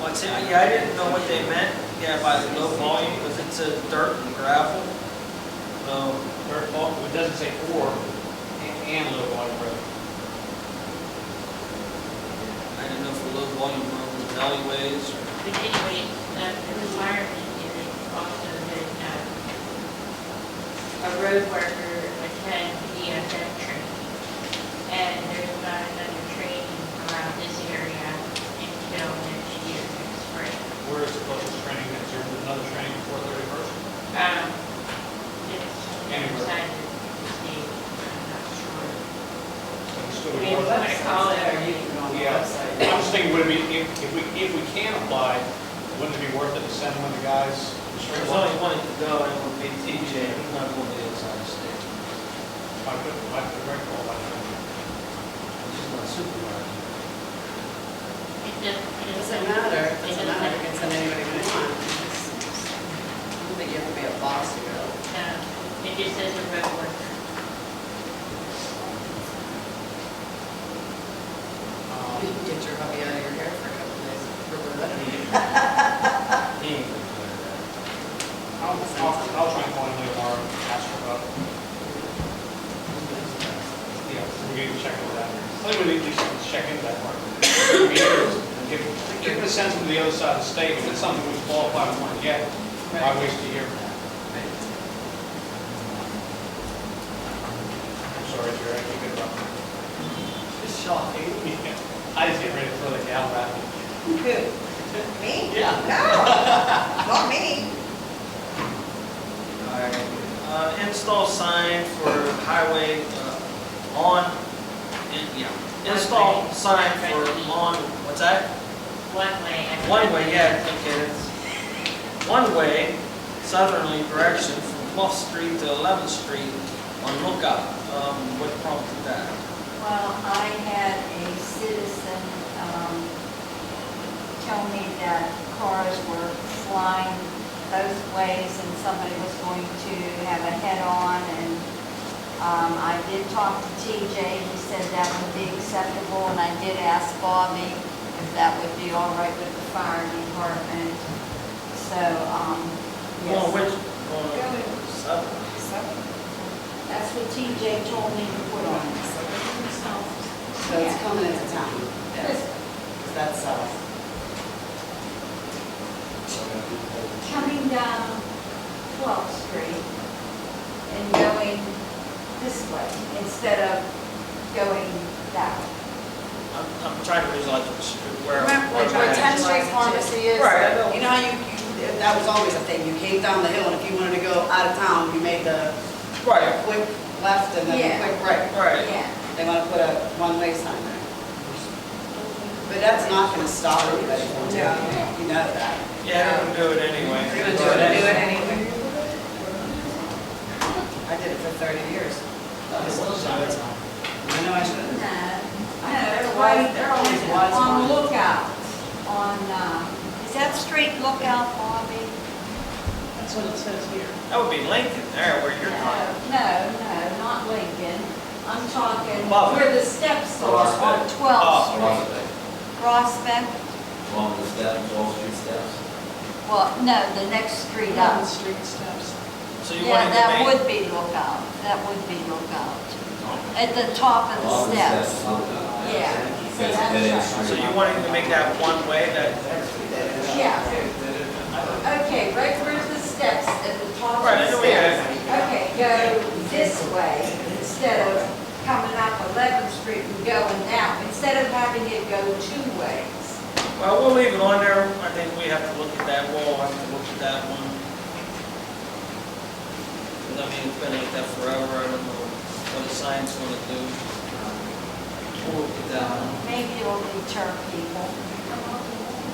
Well, yeah, I didn't know what they meant, yeah, by the low volume, because it says dirt and gravel. So, Dirt volume, it doesn't say or and low volume road. I didn't know if the low volume road was alleyways or. But anyway, the requirement is also that a road worker attend DSM training. And there's not another training around this area until next year, next spring. Where is the closest training? Is there another training before 31st? It's Anywhere. inside the state, I'm not sure. So it's still I mean, worth what I call it, Or you can go on the Yeah. website. I'm just thinking, would it be, if we can apply, wouldn't it be worth it to send one of the guys? There's only one to go, and it would be TJ, he's not going to the inside the state. Might put the record all by then. He's just not supervisor. It It doesn't matter, it doesn't matter, you can send anybody we want. I don't think you have to be a boss to go. It just says a road worker. You can get your hubby out of your hair for a couple of days. He ain't gonna do that. I'll try and call him later tomorrow, ask her about it. Yeah, we're going to check into that. I think we need to check into that part. I mean, give it a sense from the other side of the state, if it's something we qualify and want to get, why waste a year? I'm sorry, Jerry, I keep it up. It's shocking. I just get ready to throw the gavel at you. Who? Me? Yeah. No, not me. All right, install sign for highway, install sign for on, what's that? One way. One way, yeah, okay, that's, one way, southerly direction from 12th Street to 11th Street on Lookout. What prompted that? Well, I had a citizen tell me that cars were flying both ways and somebody was going to have a head-on, and I did talk to TJ. He said that would be acceptable, and I did ask Bobby if that would be all right with the fire department. So, yes. Going which, going Going south? That's that's what TJ told me to put on it. So it's coming into town. Yes. 'Cause that's south. Coming down 12th Street and going this way instead of going that way. I'm trying to visualize where. Remember, like where 10th Street Pharmacy is? Right, I know. You know how that was always a thing, you came down the hill, and if you wanted to go out of town, you made the Right, quick left and then Yeah. the quick right. right. Yeah. They want to put a one-way sign there. But that's not gonna stop anybody from doing it, you know that. Yeah, they're gonna do it anyway. They're gonna do it anyway. I did it for 30 years. I know I shouldn't. No, There no, was- there always was on one. Lookout, on, is that straight Lookout, Bobby? That's what it says here. That would be Lincoln there where you're talking. No, not Lincoln. I'm talking Bobby. where the steps are on Prospect. 12th Street. Prospect. Prospect? Along the steps, Wall Street steps. Well, no, the next street Down up. the street steps. So you Yeah, want to that make, would be Lookout. That would be Lookout. At the top of Along the the steps. steps, okay. Yeah. So That's that's dead-end right. street. so you wanting to make that one way that, Yeah. Okay, right where the steps at the top Right, I of the know where you're steps. Okay, go this way instead of coming up 11th Street and going down, instead of having it go two ways. well, we'll leave it on there. I think we have to look at that wall, I have to look at that one. 'Cause I mean, it's been like that forever, I don't know what the sign's gonna do. We'll look at that one. Maybe it'll deter people.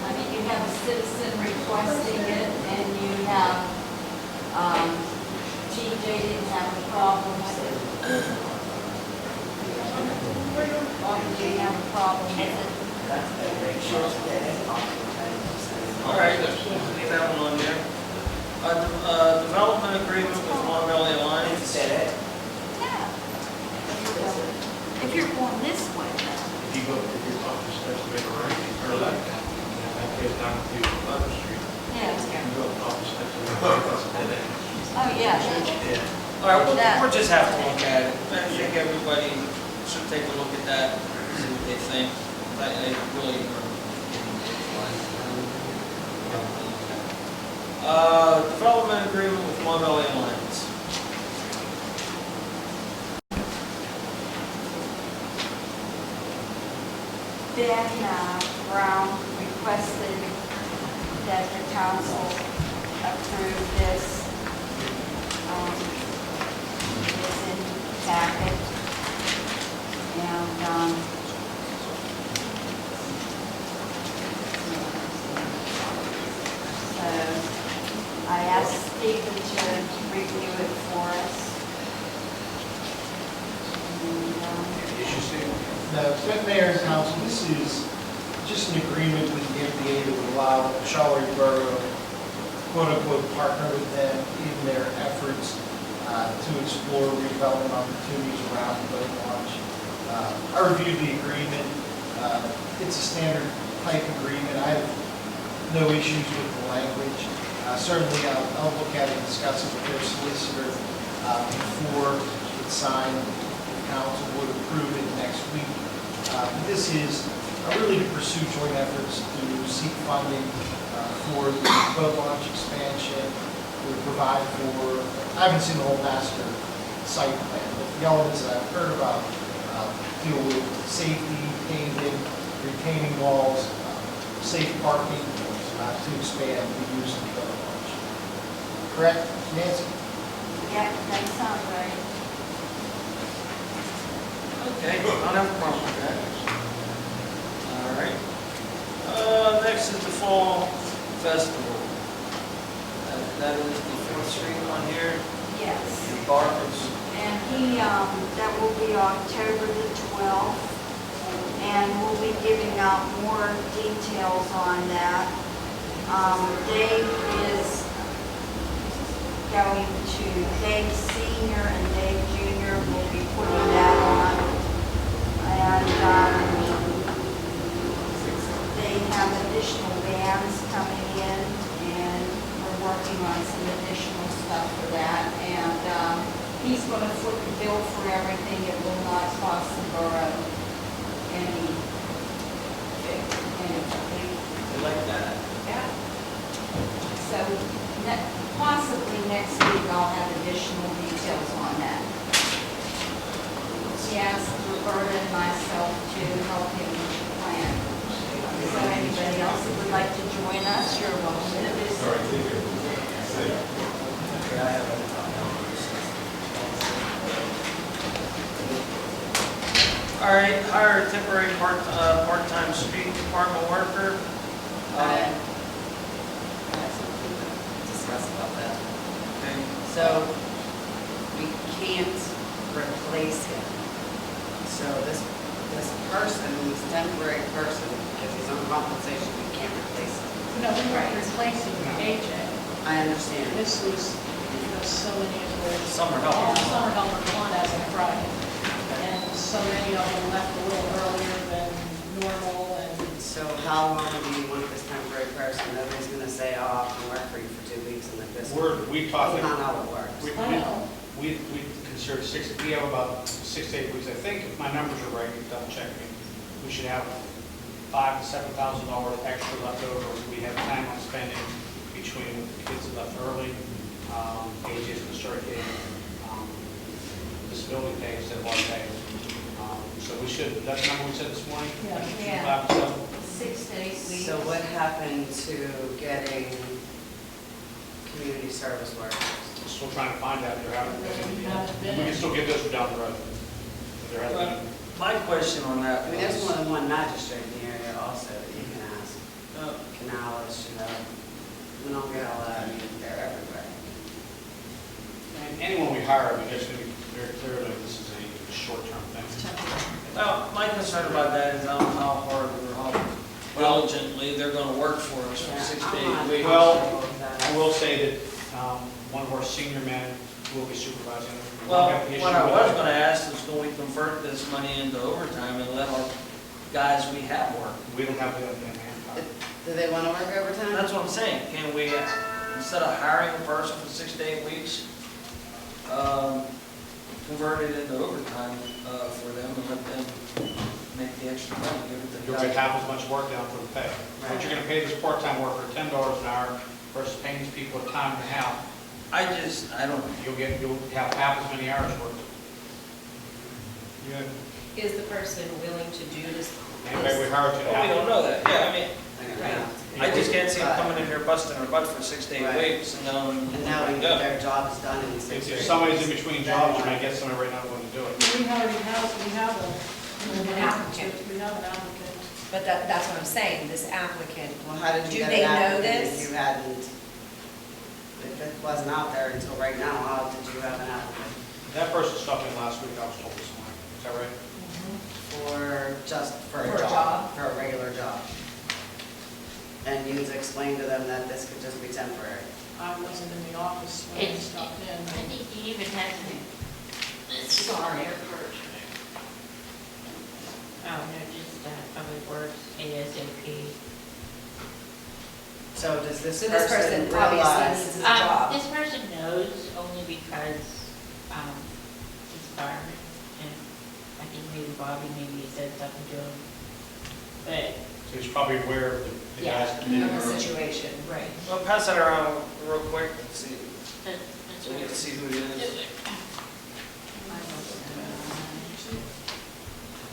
I mean, you have a citizen requesting it, and you have, TJ didn't have a problem with it. Bobby didn't have a problem with it. All right, leave that one on there. Development agreement with Long Valley Alliance. Yeah. If you're going this way, then. If you go, if you're talking steps, make a right, or left, that goes down to 11th Street. Yeah. You go up the steps and that's a dead end. Oh, yeah. Yeah. All right, That- we'll just have to look at it. I think everybody should take a look at that, see what they think. I really. Development agreement with Mon Valley Alliance. Ben Brown requested that the council approve this. It's in the packet. And, so I asked Stephen to review it for us. And, No, Mayor and Council, this is just an agreement with the MDA that would allow Charleroi Borough, quote-unquote, partner with them in their efforts to explore redevelopment opportunities around the boat launch. I reviewed the agreement. It's a standard type agreement. I have no issues with the language. Certainly, I'll look at it and discuss it with their solicitor before it's signed. The council would approve it next week. This is really to pursue joint efforts to seek funding for the boat launch expansion, to provide for, I haven't seen the whole master site plan, but the elements that I've heard about deal with safety, paving, retaining walls, safe parking to expand the use of the boat launch. Correct, Nancy? yeah, that sounds right. Okay, I don't have a problem with that. All right. Next is the Fall Festival. That is the 4th Street one here, Yes. in Barbers. And he, that will be October the 12th, and we'll be giving out more details on that. Dave is going to, Dave Senior and Dave Junior will be putting that on. And, they have additional bands coming in, and we're working on some additional stuff for that. And, he's gonna foot the bill for everything. It will not cost the borough anything. I like that. Yeah. So possibly next week I'll have additional details on that. He asked Roberta and myself to help him plan. Is there anybody else that would like to join us? You're welcome to visit. All right, hire a temporary part-time street department worker. I have something to discuss about that. Okay. So, we can't replace him. So this person, this temporary person, because he's on compensation, we can't replace him. No, we weren't replacing AJ. I understand. This was, so many of the. Summer help. Summer help are gone as of Friday. And so many of them left a little earlier than normal and. So how long do you want this temporary person? Nobody's gonna say, oh, I can work for you for 2 weeks and then this. We talked. That's not how it works. I know. We considered we have about 6 to 8 weeks. I think if my numbers are right, you double check me, we should have $5,000 to $7,000 extra left over. We have time on spending between the kids that left early. AJ's going to start getting disability pay instead of our pay. So we should, that's the number we said this morning? Yeah. 5 to 7. 6 to 8 weeks. So what happened to getting community service workers? We're still trying to find out. There haven't been any yet. Haven't been. We can still get those down the road. There hasn't been. My question on that I mean, there's was, more than one magistrate in the area also that you can ask. uh, Canales, Monongahela, I mean, they're everywhere. And anyone we hire, I mean, there's going to be very clearly this is a short-term thing. well, my concern about that is how hard or how diligently they're gonna work for us for 6 to 8 weeks. Well, I will say that one of our senior men will be supervising. We Well, won't have the issue what I with was that. gonna ask is, can we convert this money into overtime and let our guys we have work? We don't have the manpower. Do they want to work overtime? That's what I'm saying, can we, instead of hiring a person for 6 to 8 weeks, convert it into overtime for them and let them make the extra money, give it to the You'll guys. get half as much work down for the pay. But you're going to pay this part-time worker $10 an hour versus paying these people a time and a half. I don't, You'll have half as many hours worked. Is the person willing to do this? Anybody we hire to well, we don't know that, yeah, I mean, Right. I just can't see them coming in here busting their butt for 6 to 8 Right. weeks and knowing. And now where to that go. their job is done in 6 If weeks. somebody's in between jobs, you might get somebody right now willing to do it. We already have An applicant. We have an applicant. But that's what I'm saying, this applicant, Well, how did do you get they an know applicant this? if you hadn't, if it wasn't out there until right now, how did you have an applicant? That person stopped in last week, I was told this morning. Is that right? For For a a job. job, for a regular job? And you explained to them that this could just be temporary? I wasn't in the office when he stopped in. I think he even has a, Sorry. oh, no, just Public Works, ASAP. So does this So this person person obviously realize? needs a job. This person knows only because, he's a fireman, and I think maybe Bobby maybe said something to him. But, So he's probably aware of the guys. that did Of it the earlier. situation. right, Well, pass that around real quick, let's see, that's so we what can see who it is.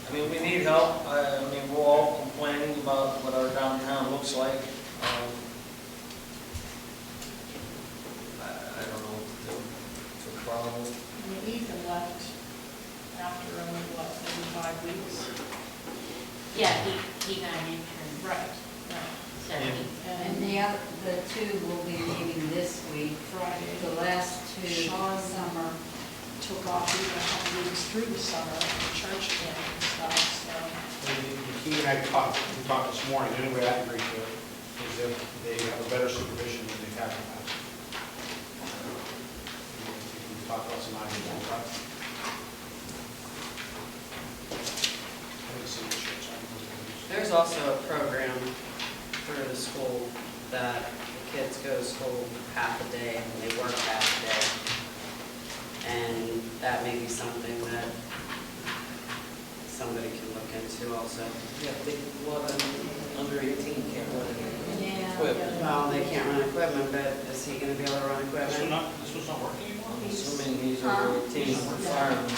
I mean, we need help, I mean, we're all complaining about what our downtown looks like. I don't know what to do, it's a problem. I mean, Ethan left after only, maybe 5 weeks? Yeah, he got an intern. Right. So, And the two will be meeting this week. Friday. The last two Sean summer. took off even a couple weeks through the summer, church camp and stuff, so. He and I talked this morning, the only way I agree to it is if they have a better supervision than they've had in the past. We talked about some ideas on that. I didn't see the shirts on. There's also a program through the school that the kids go to school half a day and they work half a day. And that may be something that somebody can look into also. Yeah, they, under 18 can't run any Yeah. equipment. Well, they can't run equipment, but is he gonna be able to run equipment? This was not working anymore? I'm assuming he's over 18, fireman.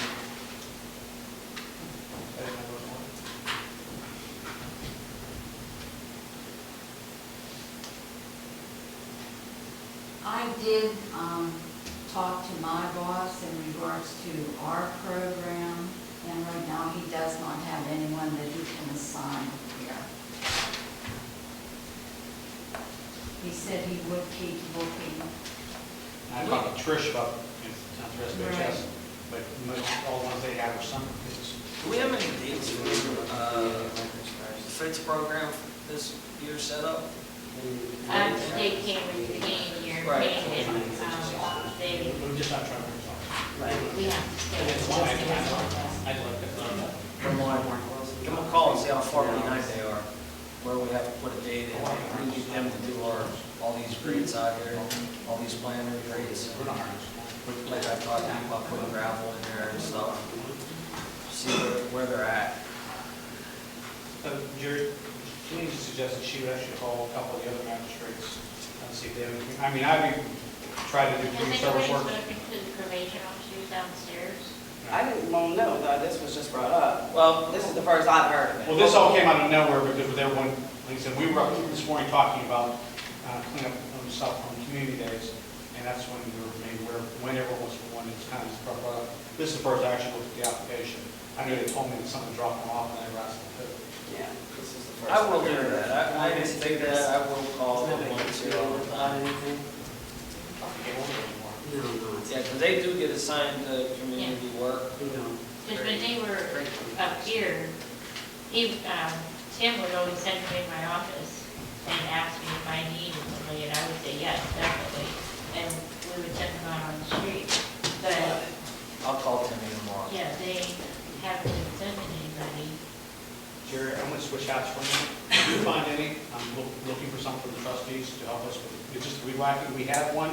I did talk to my boss in regards to our program, and right now he does not have anyone that he can assign here. He said he would keep looking. I talked to Trish about, not the rest of Right. HS, but most, all the ones they have are summer kids. Do we have any dates for Fritz program this year set up? They came with paying your Right. payment, they, We're just not trying to resolve. we have to stay. It's one I'd like to learn that. From one, give them a call and see how far behind they are, where we have to put a date in. We need them to do all these grades out here, all these planner grades. We're not hiring. Like I talked to you about putting gravel in there and stuff. See where they're at. Jerry, Janine suggested she would actually call a couple of the other magistrates and see if they have anything. I mean, I've even tried to do Has community anybody service work. spoken to the probation officers downstairs? I didn't, well, no, this was just brought up. Well, This is the first I've heard of it. Well, this all came out of nowhere because with everyone, like I said, we were up this morning talking about cleanup stuff on community days, and that's when we were made aware, whenever it was one, it's kind of just brought up. This is the first I actually looked at the application. I knew they told me that something dropped them off and I asked them to. Yeah, this is the first. I will I've do heard of it. that. I didn't think that. I will call them Nobody once can or all do the about time. anything? I can't order anymore. No, no, it's, Yeah, because they do get assigned to community work. you know. Because when they were up here, Tim would always send me in my office and ask me if I needed somebody, and I would say yes, definitely. And we would send them out on the street. But, I'll call Timmy tomorrow. yeah, they haven't been sending anybody. Jerry, I'm going to switch hats for you. If you find any, I'm looking for some for the trustees to help us with it. It's just, we had one.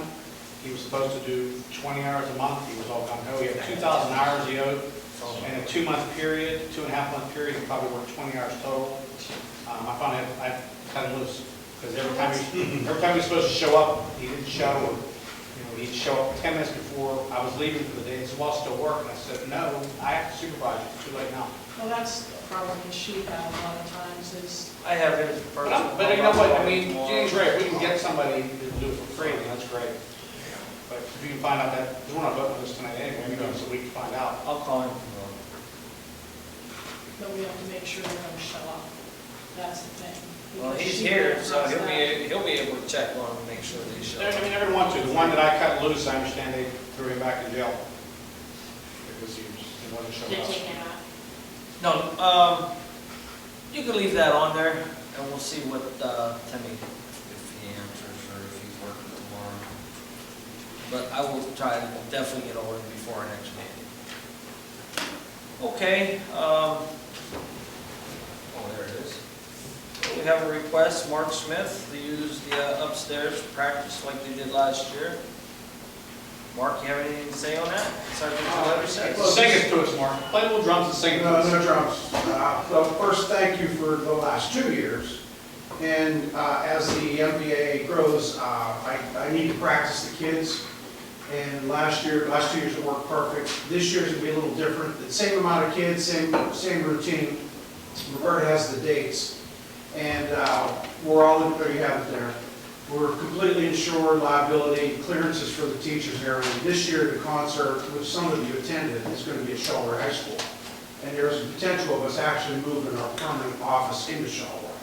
He was supposed to do 20 hours a month. He was all gung ho. He had 2,000 hours he owed. In a 2-month period, 2.5-month period, he probably worked 20 hours total. I found I cut him loose because every time he was supposed to show up, he didn't show. He'd show up 10 minutes before I was leaving for the day. He said, well, I'll still work. And I said, no, I have to supervise you. It's too late now. Well, that's the problem the shoot out a lot of times is, I have his personal. But you know what, I mean, Jane's right, if we can get somebody to do it for free, then that's great. But if you can find out that, because we're not voting on this tonight anyway, we so we can find out. I'll call him tomorrow. but we have to make sure they're gonna show up. That's the thing. Well, Because he's she here, knows so that. he'll be able to check on him and make sure that he shows I up. mean, everyone to, the one that I cut loose, I understand they threw him back in jail. Because he wasn't To showing up. take it off. No, you can leave that on there, and we'll see what Timmy, if he answers or if he's working tomorrow. But I will try to definitely get over him before our next meeting. Okay, oh, there it is. We have a request, Mark Smith, to use the upstairs practice like they did last year. Mark, you have anything to say on that? Sergeant Letter says. Well, sing it to us, Mark. Play a little drums and sing it to us. No drums. So first, thank you for the last 2 years. And as the MPA grows, I need to practice the kids. And last 2 years it worked perfect. This year's gonna be a little different. The same amount of kids, same routine. Roberta has the dates. And we're all, there you have it there. We're completely insured, liability, clearances for the teachers and everything. This year, the concert, which some of you attended, is going to be at Charleroi High School. And there's a potential of us actually moving our permanent office into Charleroi.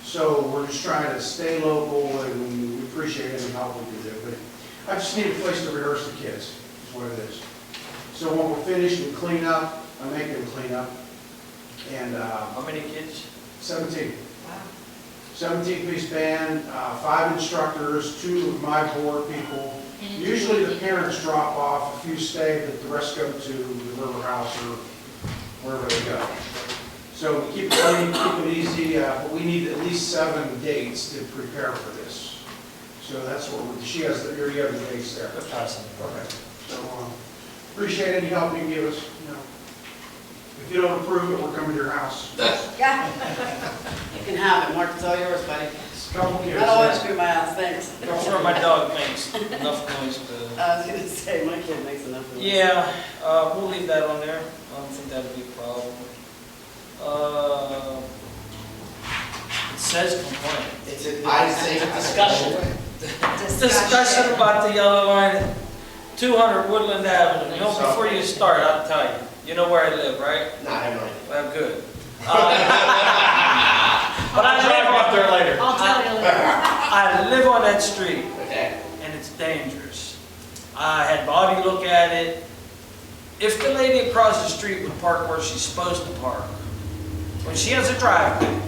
So we're just trying to stay local, and we appreciate any help we can do. But I just need a place to rehearse the kids, is what it is. So when we're finished with cleanup, I make them clean up. And How many kids? 17. 17-piece band, 5 instructors, 2 of my board people. Usually the parents drop off, a few stay, but the rest go to the River House or wherever they go. So we keep it clean, keep it easy, but we need at least 7 dates to prepare for this. So that's what she has, you have the dates there. Good passing. Okay. So appreciate any help you can give us, you know. If you don't approve it, we're coming to your house. Yeah. You can have it, Mark, it's all yours, buddy. It's a couple kids. Not always screw my house, thanks. I'm sure my dog makes enough noise to. I was gonna say, my kid makes enough noise. Yeah, we'll leave that on there. I don't think that'll be a problem. It says complaint. It's a, I say It's a discussion. Discussion about the yellow line, 200 Woodland Avenue. You know, before you start, I'll tell you. You know where I live, right? No, I have no idea. Well, good. But I'll drive up there later. I'll tell you later. I live on that street, Okay. and it's dangerous. I had Bobby look at it. If the lady across the street would park where she's supposed to park, when she has a driveway,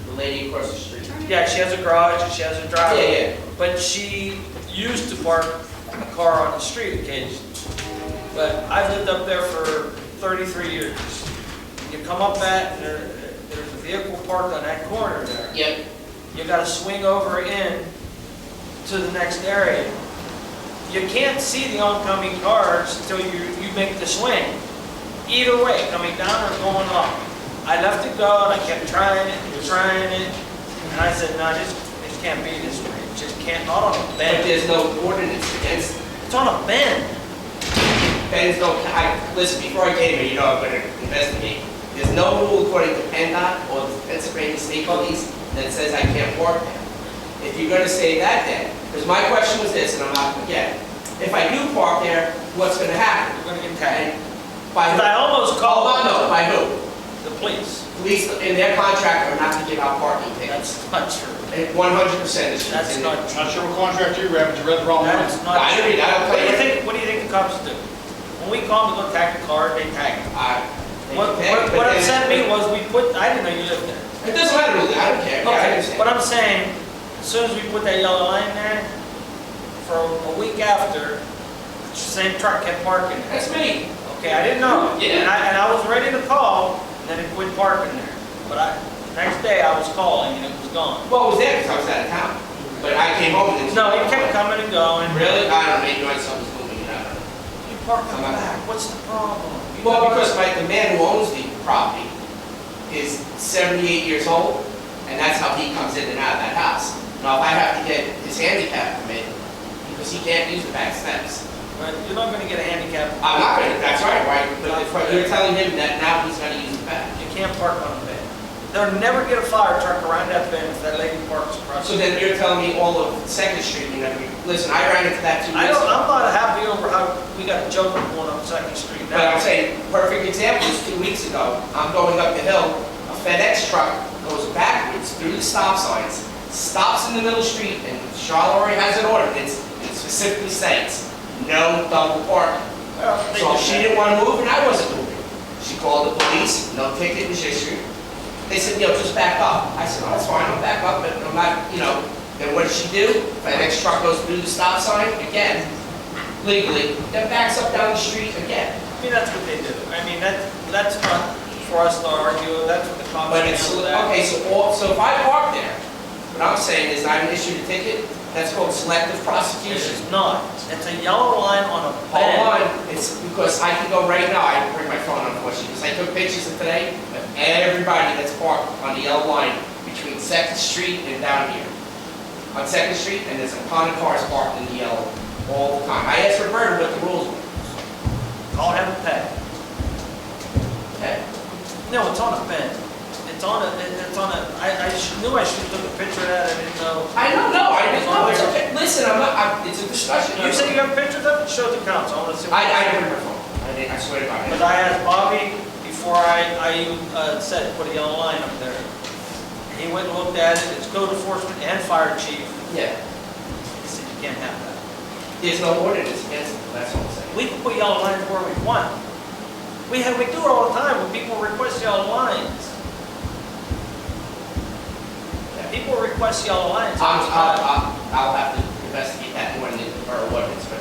The lady across the street. yeah, she has a garage and she has a driveway. Yeah, But she used to park a car on the street occasionally. But I've lived up there for 33 years. You come up that, there's a vehicle parked on that corner there. Yep. You gotta swing over in to the next area. You can't see the oncoming cars until you make the swing. Either way, coming down or going up. I left it go and I kept trying it and trying it. And I said, no, this can't be this way. It just can't, not on a But bend. there's no ordinance against, It's on a bend. Ben's no, listen, before I came here, you know I'm gonna investigate. There's no rule according to PennDOT or the Pennsylvania State Police that says I can't park there. If you're gonna say that then, because my question was this, and I'm not gonna get it. If I do park there, what's gonna happen? You're gonna get tagged. By who? I almost called. Oh, no, by who? The police. Police in their contract are not to give out parking tickets. That's not true. 100% is true. That's not true. Not sure what contract you read, but you read the wrong one. That's not I true. agree, I don't What do you think. think, what do you think the cops do? When we call them to go tag the car, they tag them. What upset me was I didn't know you lived there. It doesn't matter, really, I don't care. Yeah, I Okay, understand. but I'm saying, as soon as we put that yellow line there, for a week after, the same truck kept parking there. That's me. Okay, I didn't know. Yeah. And I was ready to call, and then it quit parking there. But next day I was calling and it was gone. Well, it was there because I was out of town. But I came home and it was. No, it kept coming and going. Really? I don't know, maybe I saw was moving it out. You park in the back, what's the problem? Well, because the man who owns the property is 78 years old, and that's how he comes in and out of that house. Now, if I have to get his handicap permit, because he can't use the back steps. Right, you're not gonna get a handicap. I'm not gonna, that's right, but if you're telling him that now he's gonna use the back. You can't park on a bend. They'll never get a fire truck around that bend if that lady parks across. So then you're telling me all of Second Street, you know, listen, I ran into that 2 weeks ago. I'm not happy over how we got a joker going up Second Street But now. I'm saying, perfect example is 2 weeks ago, I'm going up the hill, a FedEx truck goes backwards through the stop signs, stops in the middle street, and Charleroi has an ordinance that specifically states, no double parking. Well, they So do she that. didn't want to move and I wasn't moving. She called the police, no ticket was issued. They said, just back up. I said, that's fine, I'll back up, but I'm not, then what did she do? FedEx truck goes through the stop sign, again, legally, then backs up down the street again. I mean, that's what they do. I mean, that's not for us to argue, that's what the cops But it's, handle that. okay, so if I park there, what I'm saying is I'm issued a ticket, that's called selective This prosecution. is not. It's a yellow line on a Hold bend. on, it's because I can go right now, I didn't bring my phone unfortunately, because I took pictures of today of everybody that's parked on the yellow line between Second Street and down here. On Second Street, and there's a ton of cars parked in the yellow all the time. I asked Roberta what the rules were. Call him a pet. Okay? No, it's on a bend. I knew I should have took a picture of that, I didn't know. I don't know, I didn't know, it's okay, listen, it's a discussion. You say you have pictures of it, show the council, I wanna see. I didn't bring my phone, I swear to God. Because I asked Bobby before I even said, put a yellow line up there. He went and looked at it, it's code enforcement and fire chief. Yeah, He said, you can't have that. there's no ordinance against it, that's all I'm saying. We can put yellow lines where we want. We do it all the time when people request yellow lines. People request yellow lines. I'll have to investigate that more in the borough ordinance, but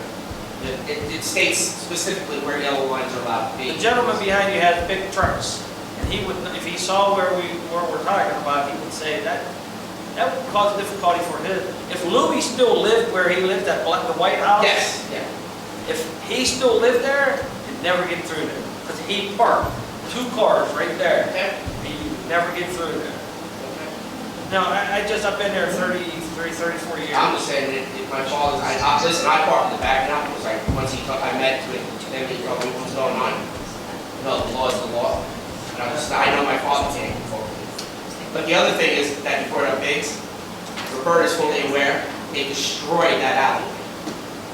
it states specifically where yellow lines are allowed to be. The gentleman behind you has big trucks, and he would, if he saw where we're talking about, he would say that would cause difficulty for him. If Louis still lived where he lived at the White House. Yes, yeah. If he still lived there, never get through there. Because he parked 2 cars right there, Okay? and you never get through there. No, I've been there 34 years. I'm just saying that if my father, listen, I parked in the back now, because once I met with him, he told me what's going on. No, the law is the law. And I know my father can't control it. But the other thing is that you brought up Biggs. Roberta's fully aware, they destroyed that alley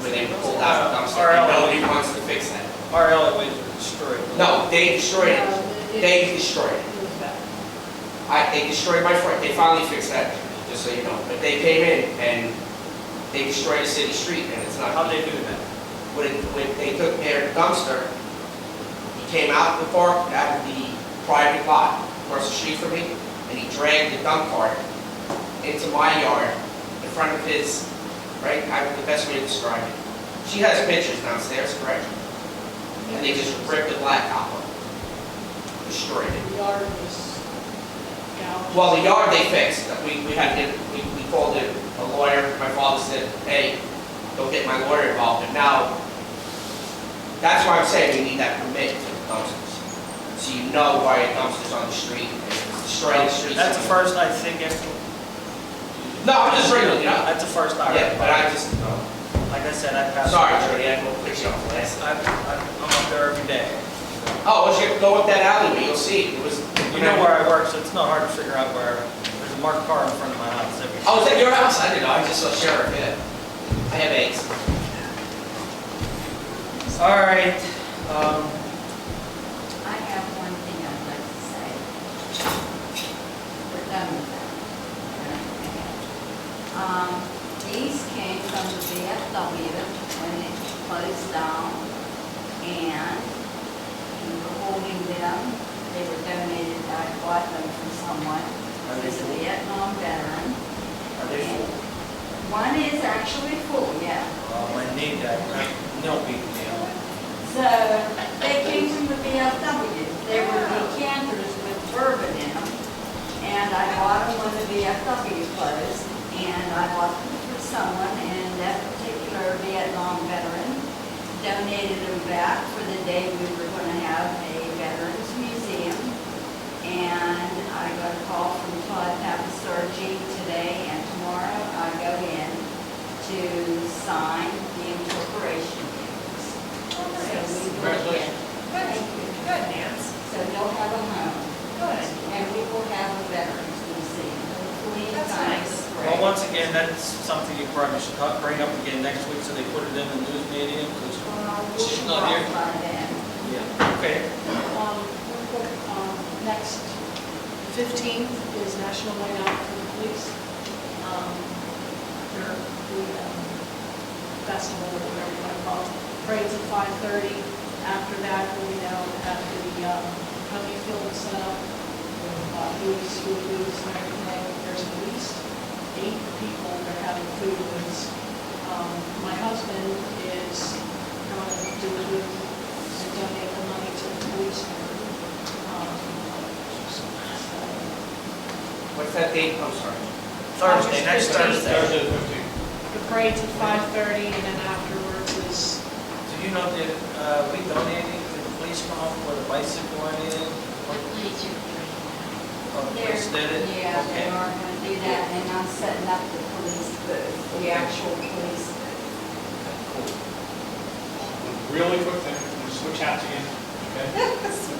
when they pulled out the dumpster, and nobody wants to fix that. Our alleyways were destroyed. No, they destroyed it. They destroyed it. They destroyed my front, they finally fixed that, just so you know. But they came in and they destroyed a city street, and it's not. How'd they do that? When they took their dumpster, he came out of the park, out of the private lot, across the street from me, and he dragged the dump cart into my yard, in front of his, right, the best way to describe it. She has pictures downstairs, correct? And they just ripped the blacktop up, destroyed it. The yard was gouged. Well, the yard they fixed. We called it a lawyer. My father said, hey, don't get my lawyer involved. And now, that's why I'm saying we need that permit for the dumpsters. So you know why a dumpster's on the street and it's destroying the streets. That's the first I think No, I'm just bringing it up. That's the first I Yeah, heard. but I just, Like I said, I passed. sorry, Jody, I will put you off the last. I'm up there every day. Oh, once you go up that alleyway, you'll see. It was, You know where I work, so it's not hard to figure out where. There's a marked car in front of my house every. Oh, is that your house? I didn't know. I just saw Sheriff, yeah. I have eggs. All right, I have one thing I'd like to say. We're done with that. These came from the VFW when it closed down, and we were holding them. They were donated, I bought them from someone who is a Vietnam veteran. are they full? One is actually full, yeah. I need that, no big deal. So they came from the VFW. They were decanters with bourbon in them. And I bought them when the VFW closed. And I bought them for someone, and that particular Vietnam veteran donated them back for the day we were going to have a Veterans Museum. And I got a call from Todd Papisargi today, and tomorrow I go in to sign the incorporation papers. So we will get, thank you. Good, Nance. So you'll have a home, Good. and we will have a Veterans Museum. Hopefully in That's time nice. for Well, parade. once again, that's something you probably should bring up again next week, so they put it in the news media, because We'll she's not here. drop by then. Yeah, okay. Real quick, next 15th is National Night Out for the Police. The festival, or whatever you want to call it, parades at 5:30. After that, we'll be down at the Honey Field and set up with booths, food booths and everything. There's at least 8 people that are having food booths. My husband is going to do a booth and donate the money to the police. What's that date? I'm sorry. Thursday, next August 15th. Thursday. Thursday the 15th. The parade's at 5:30, and then afterwards is, Do you know, did we donate anything to the police pump or the bicycle or anything? Oh, the police did it? Yeah, they Okay. are going to do that, and I'm setting up the police booth, the actual police booth. Really quick thing, I'm gonna switch hats again, okay?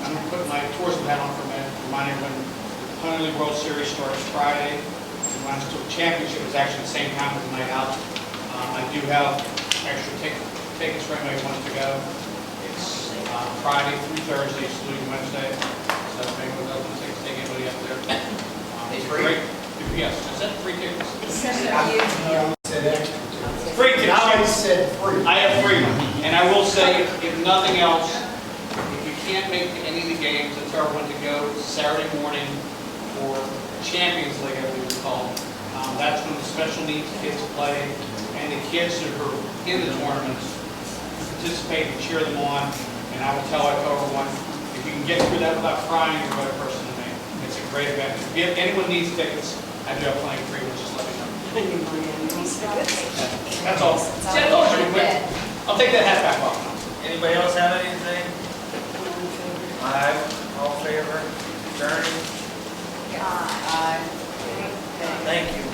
I'm gonna put my tourism hat on for a minute, remind everyone, the Hunter World Series starts Friday. The Lions Championship is actually the same time as the night out. I do have extra tickets for anybody who wants to go. It's Friday through Thursday, excluding Wednesday. So if anyone doesn't take anybody up there. It's free? Great. Yes, is that free tickets? Except for you. Said extra. Free tickets. I said free. I have free. And I will say, if nothing else, if you can't make any of the games, I tell everyone to go Saturday morning for Champions League, I believe it's called. That's when the special needs kids play, and the kids who are in the tournaments participate and cheer them on. And I will tell everyone, if you can get through that without crying, you're a better person than me. It's a great event. If anyone needs tickets, I do have plenty free ones, just let me know. That's all. So, I'll take that hat back off. Anybody else have anything? All in favor? Adjourning? Aye. Thank you.